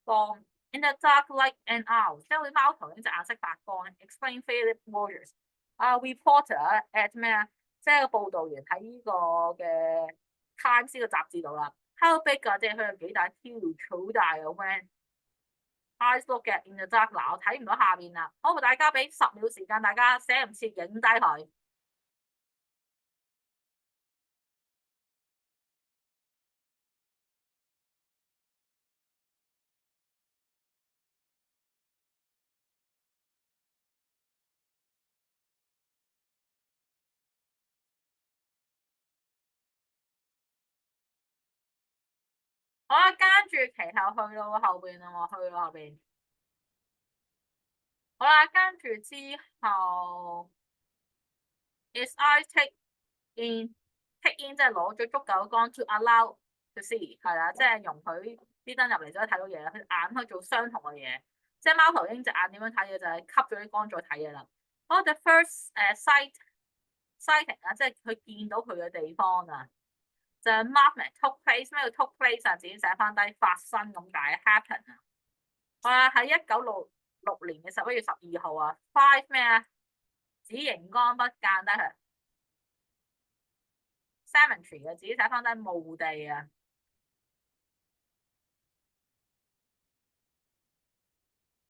光 in the dark like an owl，即係好似貓頭鷹隻眼識發光。Explain Philip Rogers，reporter at 咩啊？即係個報導員喺呢個嘅 Times 呢個雜誌度啦。How big 啊？即係佢有幾大？Huge，好大嘅 when eyes look at in the dark，嗱我睇唔到下面啦。好，大家俾10秒時間，大家寫唔切影低佢。好啦，跟住其後去到後邊啦，我去到後邊。好啦，跟住之後 is eyes take in 即係攞咗足夠嘅光 to allow to see， 係啦，即係容許啲燈入嚟就可以睇到嘢，佢眼可以做相同嘅嘢。即係貓頭鷹隻眼點樣睇嘢就係吸咗啲光再睇嘢啦。好，the first sighting 啊，即係佢見到佢嘅地方啊，就係 Mothman took place， 咩叫 took place 啊？自己寫翻低發生咁解 happen 啊。好啦，喺1966年嘅11月12號啊，5咩啊？指熒光筆間低佢 cemetery 嘅，自己寫翻低墓地啊，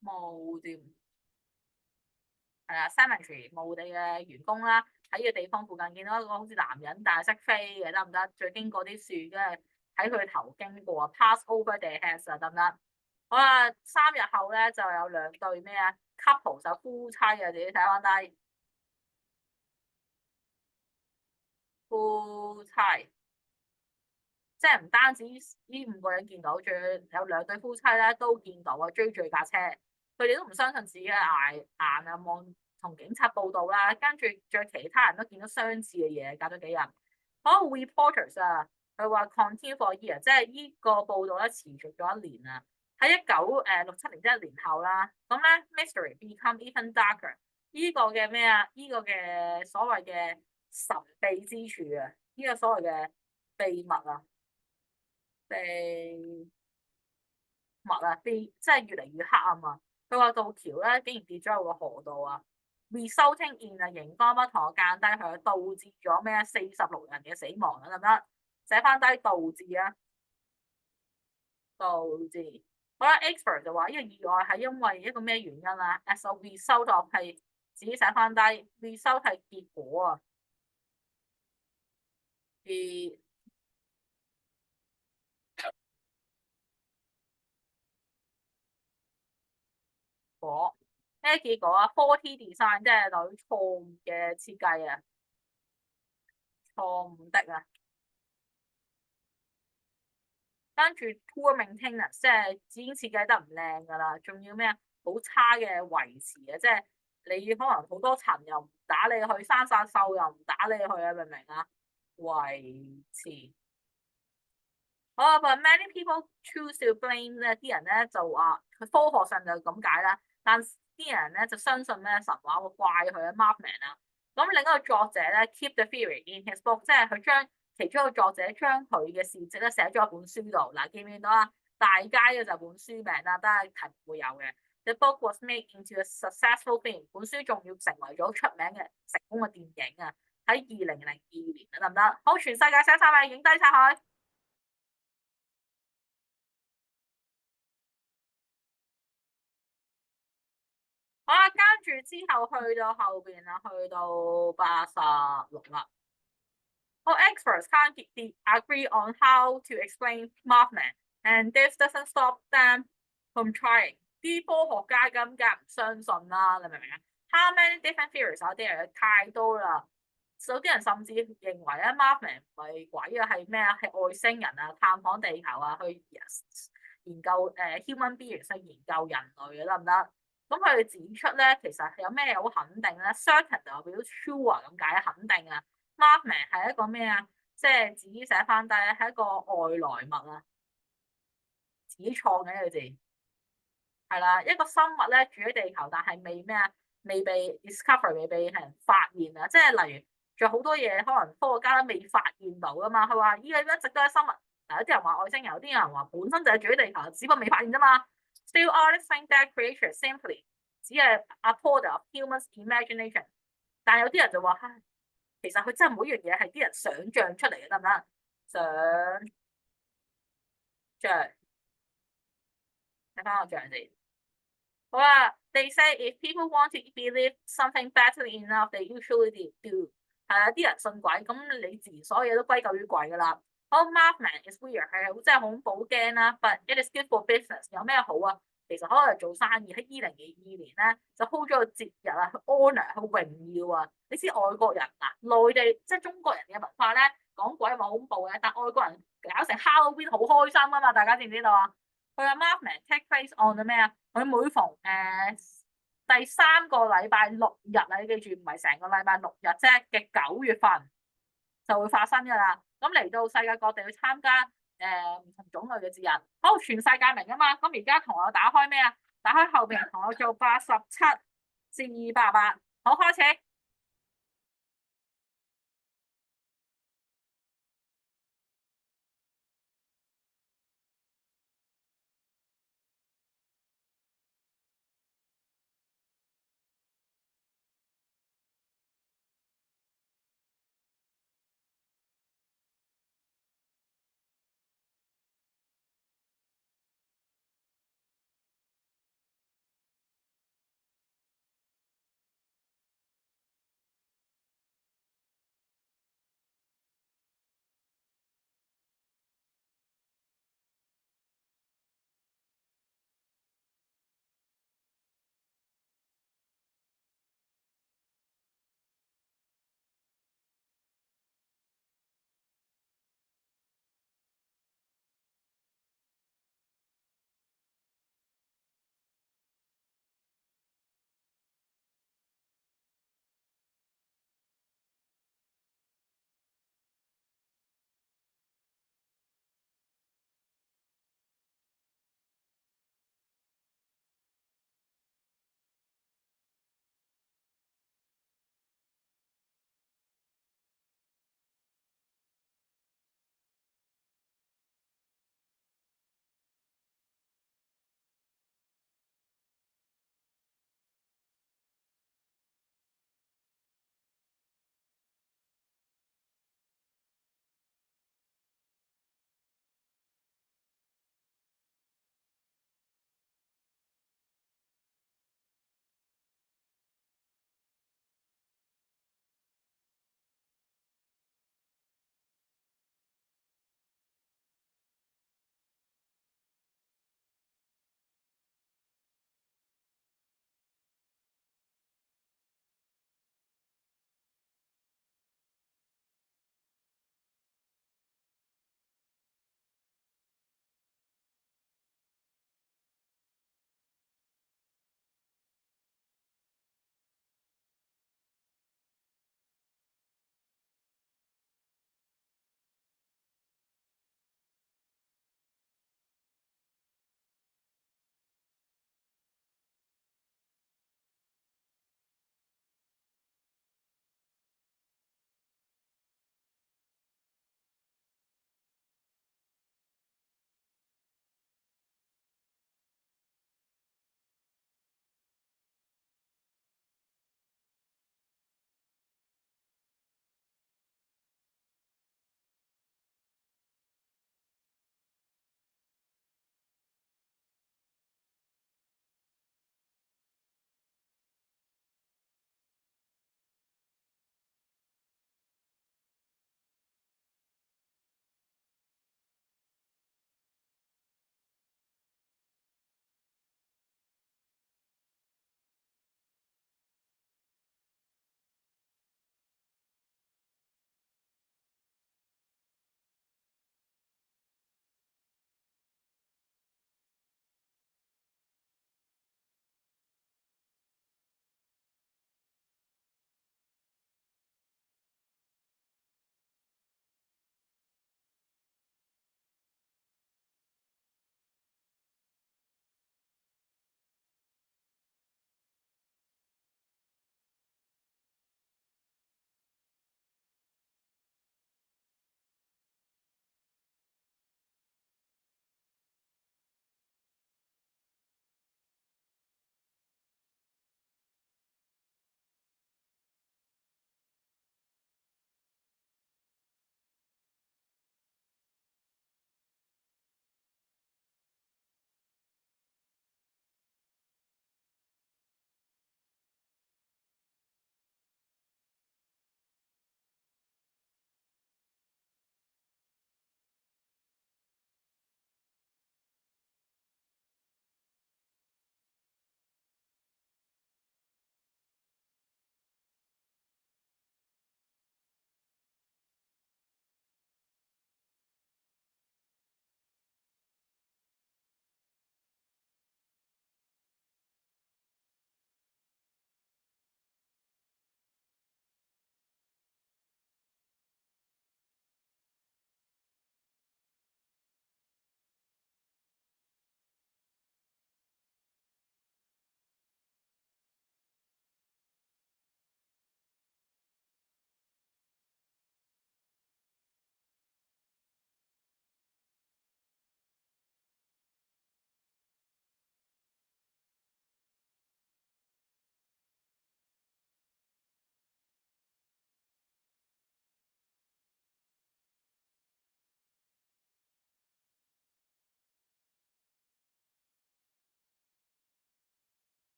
墓地。係啦，cemetery 墓地嘅員工啦，喺呢個地方附近見到一個好似男人，但係識飛嘅，得唔得？再經過啲樹，跟住喺佢頭經過，pass over their heads 啊，得唔得？好啦，3日後咧就有兩對咩啊 couple 就夫妻啊，自己睇翻低夫妻，即係唔單止呢5個人見到，仲有兩對夫妻咧都見到啊，追住架車，佢哋都唔相信自己嘅眼啊，望同警察報道啦，跟住仲有其他人都見到相似嘅嘢，隔咗幾日，好 reporters 啊，佢話 continue for a year，即係呢個報道咧持續咗1年啊，喺1967年即係1年後啦，咁咧 mystery become even darker，呢個嘅咩啊？呢個嘅所謂嘅神秘之處啊，呢個所謂嘅秘密啊。秘密啊，即係越嚟越黑暗啊！佢話道橋咧竟然跌咗入個河道啊！resulting in 啊熒光筆同我間低佢，導致咗咩46人嘅死亡啊！得唔得？寫翻低導致啊，導致。好啦，expert 就話呢個意外係因為一個咩原因啊？as a result of 係自己寫翻低，result 係結果啊，結果咩結果啊？faulty design 即係類錯誤嘅設計啊，錯誤的啊。跟住 poor maintenance，即係已經設計得唔靚噶啦，仲要咩啊？好差嘅維持啊！即係你可能好多層又唔打理去，生晒鏽又唔打理去啊，明唔明啊？維持好啊，but many people choose to blame 咧，啲人咧就話佢科學上就咁解啦，但啲人咧就相信咩神話會怪佢啊 Mothman 啊。咁另一個作者咧 keep the theory in his book，即係佢將其中一個作者將佢嘅事蹟咧寫咗喺本書度。嗱，記唔記到啊？大街嘅就係本書名啦，都係題目會有嘅。The book was made into a successful film，本書仲要成為咗出名嘅成功嘅電影啊！喺2002年啊，得唔得？好，全世界寫晒咪影低晒佢。好啦，跟住之後去到後邊啦，去到86啦。All experts can't agree on how to explain Mothman, and this doesn't stop them from trying。啲科學家咁梗唔相信啦，你明唔明啊？How many different theories are there？太多啦。有啲人甚至認為咧，Mothman 唔係鬼啊，係咩啊？係外星人啊，探訪地球啊，去研究human beings，去研究人類啊，得唔得？咁佢哋指出咧，其實有咩好肯定咧？Certain 就表 sure 咁解，肯定啊。Mothman 係一個咩啊？即係自己寫翻低係一個外來物啊，自己創嘅呢個字係啦。一個生物咧住喺地球，但係未咩啊？未被 discover，未被人發現啊。即係例如仲有好多嘢，可能科學家都未發現到噶嘛。佢話呢個一直都係生物。嗱，有啲人話外星人，有啲人話本身就係住喺地球，只不過未發現啫嘛。Still artists think that creature simply 只係 a product of humans imagination，但係有啲人就話，唉，其實佢真係每樣嘢係啲人想像出嚟嘅，得唔得？想像，睇翻個像先。好啦，they say if people want to believe something better enough，they usually do。係啊，啲人信鬼，咁你自然所有嘢都歸咎於鬼噶啦。好，Mothman is weird，係真係恐怖好驚啦，but it is good for business。有咩好啊？其實可能做生意喺2022年咧，就 hold 咗個節日啊，去 honour 去榮耀啊。你知外國人嗱，內地即係中國人嘅文化咧，講鬼話恐怖嘅，但外國人搞成 Halloween 好開心啊嘛，大家知唔知道啊？佢嘅 Mothman take place on 咩啊？佢每逢第3個禮拜6日啊，你記住唔係成個禮拜6日啫嘅9月份就會發生噶啦。咁嚟到世界各地去參加唔同種類嘅節日，好，全世界明啊嘛。咁而家同我打開咩啊？打開後邊同我做87至288，好，開始。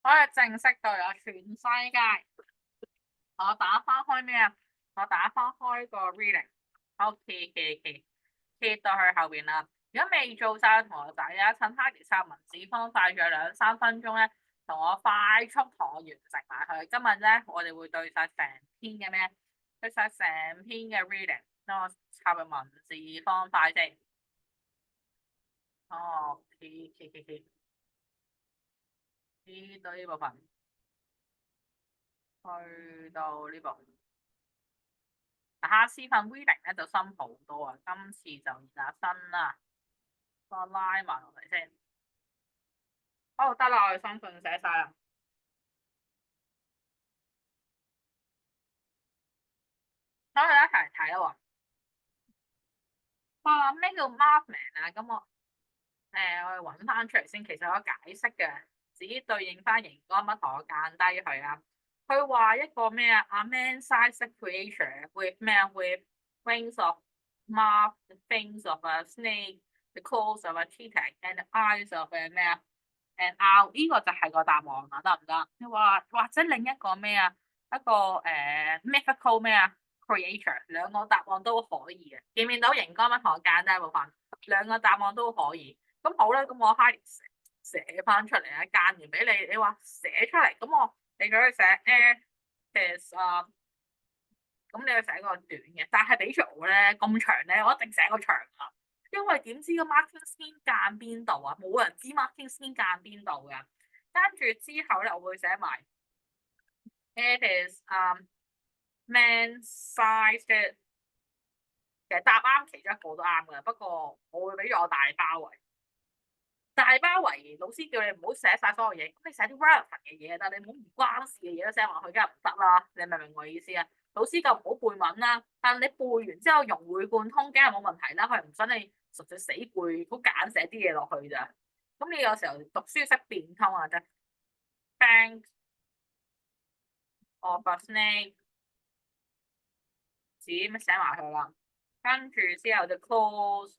我哋正式到有全世界。我打翻開咩啊？我打翻開個 reading。好，keep 到去後邊啦。如果未做晒嘅同學仔啊，趁 Hardy 刷文字方塊仲有2-3分鐘咧，同我快速同我完成埋佢。今日咧，我哋會對晒成篇嘅咩？對晒成篇嘅 reading。等我插入文字方塊先。哦，keep 到呢部分，去到呢部。下次份 reading 咧就深好多啊，今次就熱下身啦。我拉埋落嚟先。好，得啦，我哋新信寫晒啦。咁我哋一齊睇咯喎。哇，咩叫 Markman 啊？咁我哋揾翻出嚟先。其實我解釋嘅，自己對應翻熒光筆同我間低佢啊。佢話一個咩啊？A man-sized creature with 咩啊？with wings of moth, the fins of a snake, the claws of a cheetah, and the eyes of a 咩啊？And owl 呢個就係個答案啦，得唔得？你話或者另一個咩啊？一個mythical 咩啊？creature 兩個答案都可以嘅。見唔見到熒光筆同我間低部分？兩個答案都可以。咁好啦，咁我 Hardy 寫翻出嚟啊，間完俾你。你話寫出嚟，咁你就可以寫 is 咁你要寫個短嘅，但係俾住我咧咁長咧，我一定寫個長啊，因為點知個 marking scheme 間邊度啊？冇人知 marking scheme 間邊度嘅。跟住之後咧，我會寫埋 it is man sized。其實答啱其中一個都啱嘅，不過我會俾住我大包圍。大包圍，老師叫你唔好寫晒所有嘢，咁你寫啲 relevant 嘅嘢，但係你唔好唔關事嘅嘢都寫埋去，梗係唔得啦。你明唔明我意思啊？老師就唔好背文啦，但係你背完之後融會貫通，梗係冇問題啦。佢唔想你純粹死背，好簡寫啲嘢落去咋。咁你有時候讀書識變通啊，啫。Bank of a snake，自己咪寫埋佢啦。跟住之後就 close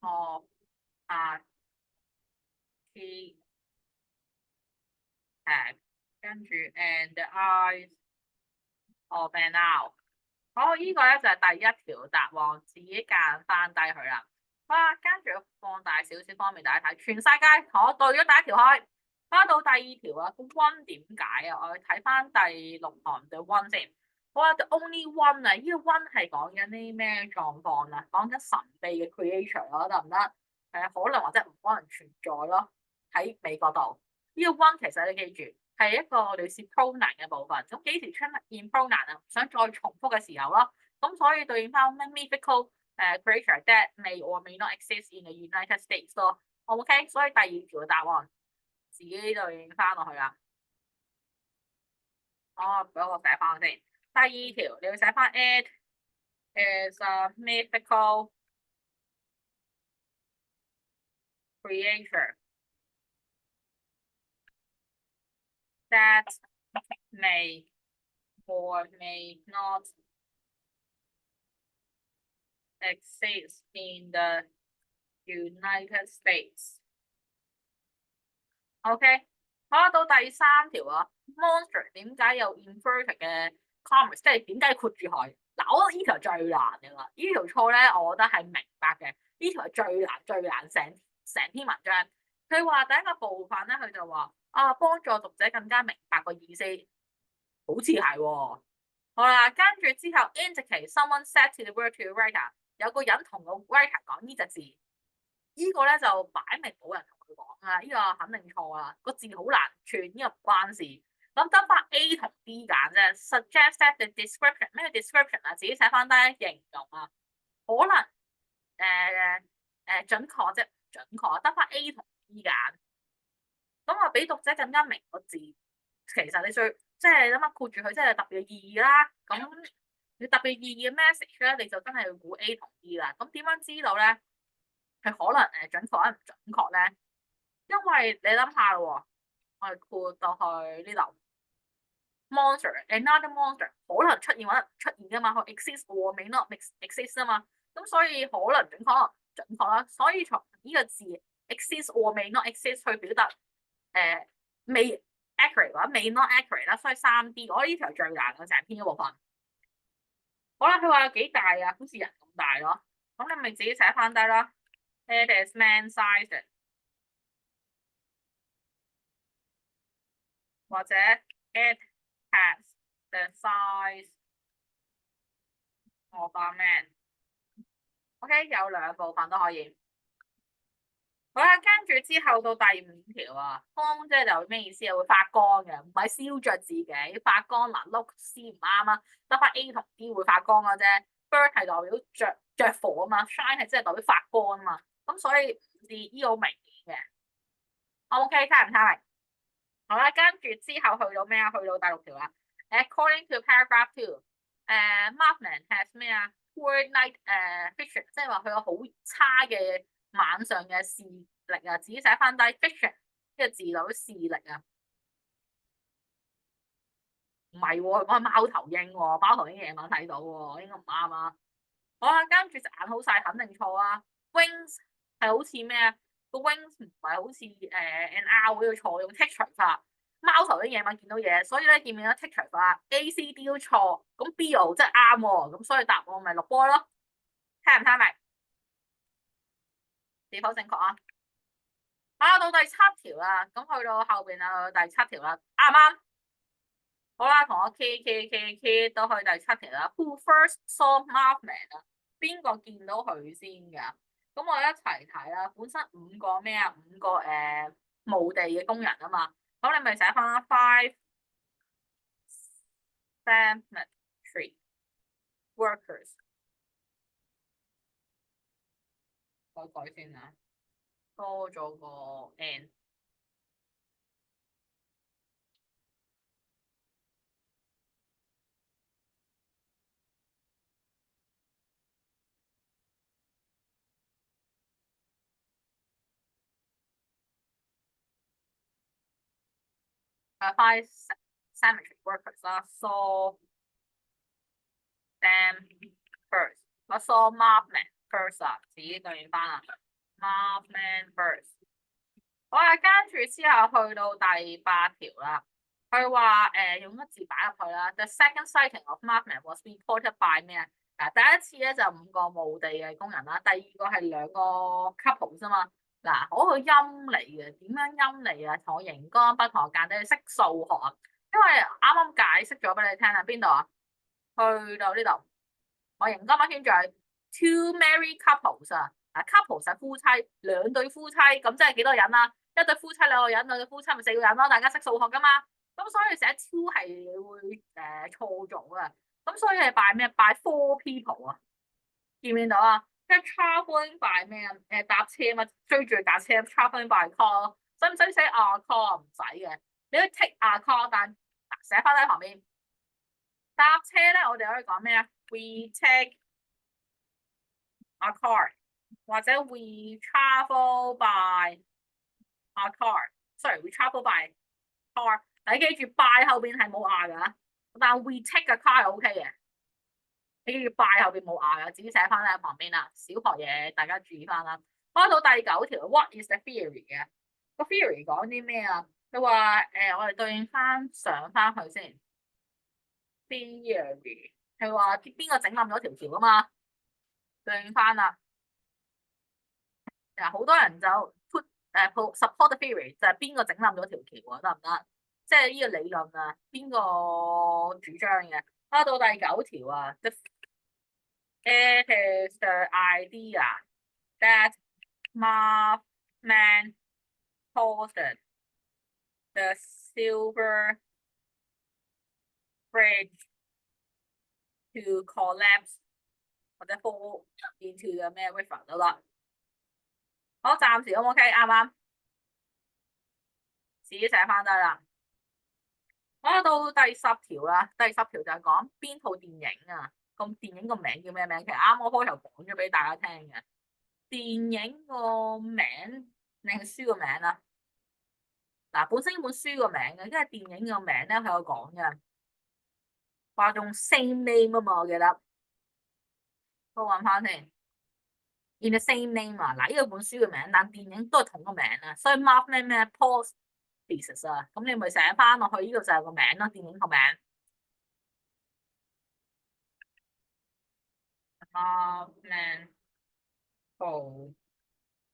of a key tag，跟住 and the eyes of an owl。好，呢個咧就係第一條答案，自己間翻低佢啦。好啦，跟住放大少少方便大家睇，全世界我對咗第一條開，翻到第二條啊，個 one 點解啊？我哋睇翻第6行嘅 one 先。好啦，the only one 啊，呢個 one 係講緊啲咩狀況啊？講緊神秘嘅 creature 咯，得唔得？可能或者唔可能存在咯，喺美國度。呢個 one 其實你記住係一個類似 pronoun 嘅部分。咁幾時出現 pronoun 啊？唔想再重複嘅時候咯。咁所以對應翻 mythical creature that may or may not exist in the United States 咯。OK，所以第二條嘅答案自己對應翻落去啦。俾我寫翻先。第二條你要寫翻 it is a mythical creature that may or may not exist in the United States。OK，好，到第三條啊 ，monster 點解有 inverted 嘅 commas，即係點解括住佢？嗱，我覺得呢條最難嘅啦，呢條錯咧，我覺得係明白嘅。呢條係最難成篇文章。佢話第一個部分咧，佢就話幫助讀者更加明白個意思，好似係喎。好啦，跟住之後 indicate someone said to the word to the writer， 有個人同個 writer 講呢隻字，呢個咧就擺明冇人同佢講啊，呢個肯定錯啦，個字好難串，呢個唔關事。咁得翻 A 同 B 揀啫。Suggest that the description， 咩 description 啊？自己寫翻低形容啊，可能準確啫，唔準確，得翻 A 同 B 揀。咁啊，俾讀者更加明個字。其實你即係你諗下括住佢，即係特別嘅意義啦。咁你特別意義嘅 message 咧，你就真係要估 A 同 B 啦。咁點樣知道咧？係可能準確或者唔準確咧？因為你諗下咯，我哋括到去呢度 monster，another monster 可能出現或者唔出現噶嘛，佢 exist or may not exist 啊嘛。咁所以可能準確啦。所以從呢個字 exist or may not exist 去表達未 accurate 或者未 not accurate 啦，所以3D 我呢條最難嘅成篇嗰部分。好啦，佢話有幾大啊？好似人咁大咯。咁你咪自己寫翻低啦。It is man-sized 或者 it has the size of a man。OK， 有兩部分都可以。好啦，跟住之後到第5條啊，光即係就咩意思啊？會發光嘅，唔係燒着自己發光嗱。碌 C 唔啱啊，得翻 A 同 D 會發光嘅啫。Burn 係代表着火啊嘛 ，shine 係即係代表發光啊嘛。咁所以呢個好明顯嘅。OK， 聽唔聽明？好啦，跟住之後去到咩啊？去到第6條啦。According to paragraph 2，Markman has 咩啊 ？Poor night vision， 即係話佢有好差嘅晚上嘅視力啊。自己寫翻低 vision 呢個字代表視力啊。唔係喎，佢講係貓頭鷹喎，貓頭鷹夜晚睇到喎，應該唔啱啊。好啦，跟住隻眼好晒，肯定錯啊。Wings 係好似咩啊？個 wings 唔係好似an owl 嗰個錯，用剔除法。貓頭鷹夜晚見到嘢，所以咧見唔見到剔除法 A、C、D 都錯，咁 B 又真係啱喎，咁所以答案咪6波咯。聽唔聽明？是否正確啊？到第7條啦，咁去到後邊啊，第7條啦，啱唔啱？好啦，同我 K 都去第7條啦。Who first saw Markman 啊？邊個見到佢先㗎？咁我一齊睇啦。本身5個咩啊？5個墓地嘅工人啊嘛。咁你咪寫翻 5 cemetery workers。改先啊，多咗個 N。5 cemetery workers 啦，saw them first。我 saw Markman first 啊，自己對應翻啊 ，Markman first。好啊，跟住之後去到第8條啦。佢話用一字擺入去啦。The second sighting of Markman was reported by 咩啊？第一次咧就5個墓地嘅工人啦，第二個係2個 couple 啫嘛。嗱，嗰個音嚟嘅，點樣音嚟啊？同我熒光筆同我間，你識數學啊？因為啱啱解釋咗俾你聽啦，邊度啊？去到呢度，我熒光筆圈住係 two married couples 啊。couples 係夫妻，2對夫妻，咁即係幾多人啊？一對夫妻2個人，2對夫妻咪4個人咯。大家識數學噶嘛？咁所以寫 two 係會錯咗嘅。咁所以係 by 咩？by 4 people 啊？見唔見到啊？即係 traveling by 咩啊？搭車嘛，追住架車 traveling by car。使唔使寫 a car？ 唔使嘅，你可以 take a car， 但寫翻喺旁邊。搭車咧，我哋可以講咩啊 ？We take a car， 或者 we travel by a car。Sorry，we travel by car。你記住 by 後邊係冇 a 噶，但 we take a car 係 OK 嘅。你記住 by 後邊冇 a 噶，自己寫翻喺旁邊啦。小學嘢大家注意翻啦。翻到第9條 ，What is the theory 嘅？個 theory 講啲咩啊？佢話我哋對應翻上翻去先。theory 係話邊個整冧咗條橋啊嘛？對應翻啦。好多人就 support the theory 就係邊個整冧咗條橋啊？得唔得？即係呢個理論啊，邊個主張嘅？到第9條啊 ，It is the idea that Markman caused the Silver Bridge to collapse 或者 fall into the 咩 river 得啦。好，暫時 OK， 啱唔啱？自己寫翻低啦。到第10條啦，第10條就係講邊套電影啊？咁電影個名叫咩名？其實啱我開頭講咗俾大家聽嘅。電影個名定係書個名啊？嗱，本身呢本書個名嘅，因為電影個名咧佢有講嘅，話用 same name 啊嘛，我記得。我揾翻先。in the same name 啊，嗱呢個本書嘅名，但電影都係同個名啊，所以 Mark 咩咩 Paul's Thesis 啊，咁你咪寫翻落去，呢個就係個名咯，電影個名。Mark 咩 Paul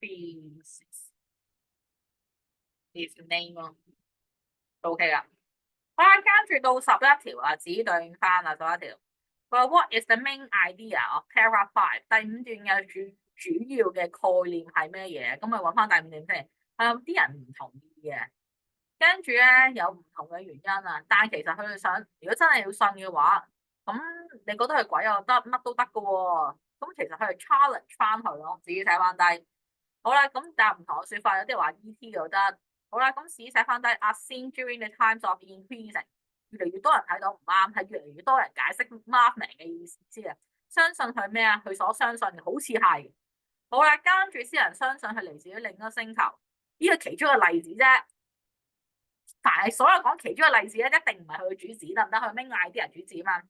Thesis is name 咯，OK 啦。好啦，跟住到11條啊，指對應翻啦11條。佢話 What is the main idea of Paragraph 5？第五段嘅主要嘅概念係咩嘢？咁咪揾翻第五段先。啲人唔同意嘅，跟住咧有唔同嘅原因啊。但係其實佢哋想，如果真係要信嘅話，咁你覺得係鬼又得，乜都得㗎喎。咁其實佢係 challenge 翻佢咯，自己寫翻低。好啦，咁但係唔同嘅説法，有啲話 E.T. 又得。好啦，咁自己寫翻低。As seen during the times of increasing，越嚟越多人睇到唔啱，係越嚟越多人解釋 Mothman 嘅意思啊。相信佢咩啊？佢所相信嘅好似係。好啦，跟住啲人相信係嚟自於另一個星球，呢個其中一個例子啫。但係所有講其中一個例子咧，一定唔係佢嘅主旨，得唔得？佢咩 idea 主旨啊嘛？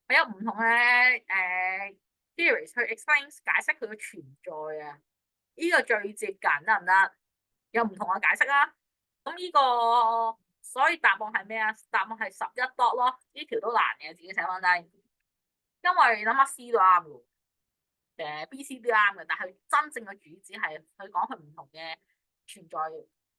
佢有唔同嘅theories 去 explain 解釋佢嘅存在啊。呢個最接近得唔得？有唔同嘅解釋啦。咁呢個所以答案係咩啊？答案係11 dot 咯。呢條都難嘅，自己寫翻低。因為諗下 C 都啱嘅，B、C 都啱嘅，但係真正嘅主旨係佢講佢唔同嘅存在，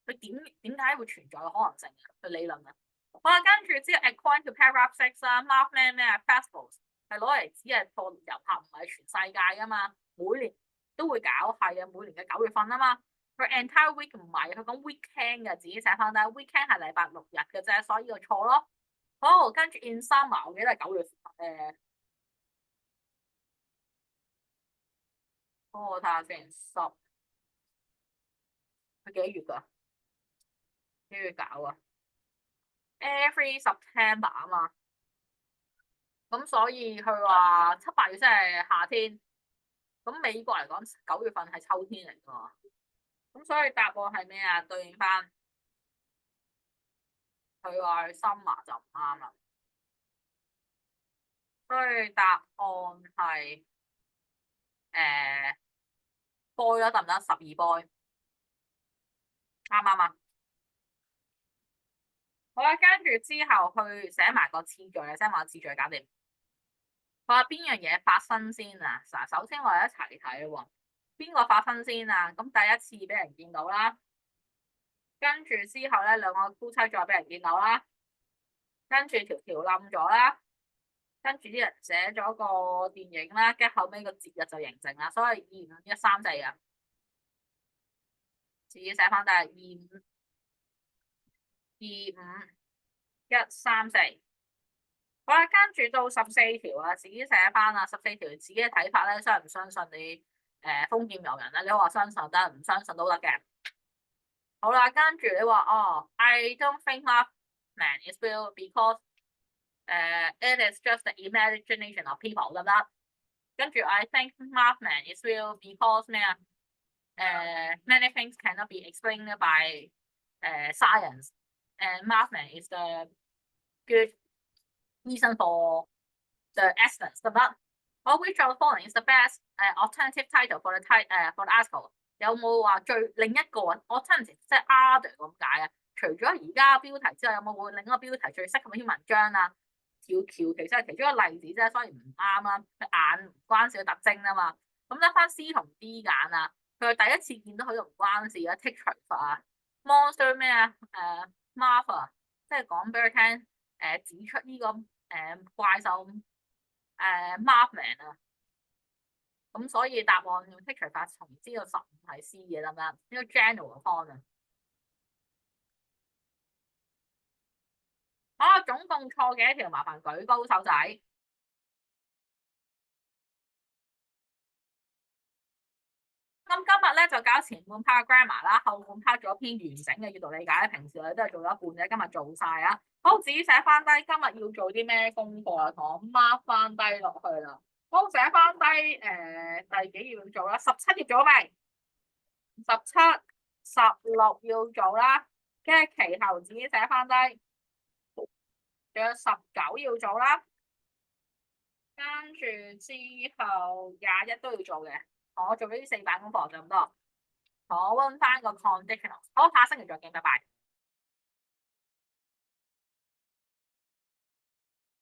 佢點解會存在嘅可能性啊？佢理論啊。好啦，跟住之後 according to paragraph 6啦，Mark 咩 festivals 係攞嚟只係放遊客，唔係全世界噶嘛，每年都會搞，係啊，每年嘅9月份啊嘛。佢 entire week 唔係，佢講 weekend 嘅，自己寫翻低 weekend 係禮拜6日嘅啫，所以個錯咯。好，跟住 in summer 我記得係9月我睇下先佢幾多月㗎？幾月搞啊？Every September 啊嘛，咁所以佢話7、8月即係夏天，咁美國嚟講9月份係秋天嚟㗎，咁所以答案係咩啊？對應翻佢話 summer 就唔啱啦，所以答案係boy 咗得唔得？12 boy 啱唔啱啊？好啦，跟住之後去寫埋個次序，寫埋個次序搞掂。佢話邊樣嘢發生先啊？嗱，首先我哋一齊睇喎，邊個發生先啊？咁第一次俾人見到啦，跟住之後咧兩個夫妻再俾人見到啦，跟住條橋冧咗啦，跟住啲人寫咗個電影啦，跟住後尾個節日就形成啦，所以2、5、1、3、4啊，自己寫翻都係2、5、2、5、1、3、4。好啦，跟住到14條啊，自己寫翻啦。14條自己嘅睇法咧，相唔相信你封建遊人咧？你話相信得，唔相信都得嘅。好啦，跟住你話I don't think Mothman is real because it is just the imagination of people 得唔得？跟住 I think Mothman is real because 咩啊？many things cannot be explained by science and Mothman is the good reason for the essence 得唔得？Which of the following is the best alternative title for the article？ 有冇話另一個 alternative 即係 other 咁解啊？除咗而家標題之外，有冇另一個標題最適合篇文章啊？條橋其實係其中一個例子啫，所以唔啱啦。佢眼唔關事嘅特徵啊嘛。咁得翻 C 同 D 揀啊。佢第一次見到佢都唔關事啊。剔除法啊。Monster 咩啊？Martha 即係講俾佢聽指出呢個怪獸Mothman 啊。咁所以答案用剔除法，從知道15係 C 嘅得唔得？呢個 general con 啊。好，總共錯幾多條？麻煩舉高手仔。咁今日咧就搞前半 part grammar 啦，後半 part 做一篇完整嘅閱讀理解。平時我哋都係做咗一半啫，今日做晒啊！好，自己寫翻低今日要做啲咩功課啊？同我 mark 翻低落去啦。好，寫翻低第幾頁要做啦？17頁做未？17、16要做啦，跟住其後自己寫翻低。仲有19要做啦，跟住之後21都要做嘅。我做咗呢4版功課就咁多，我溫翻個 conditional。好，下星期再見，拜拜。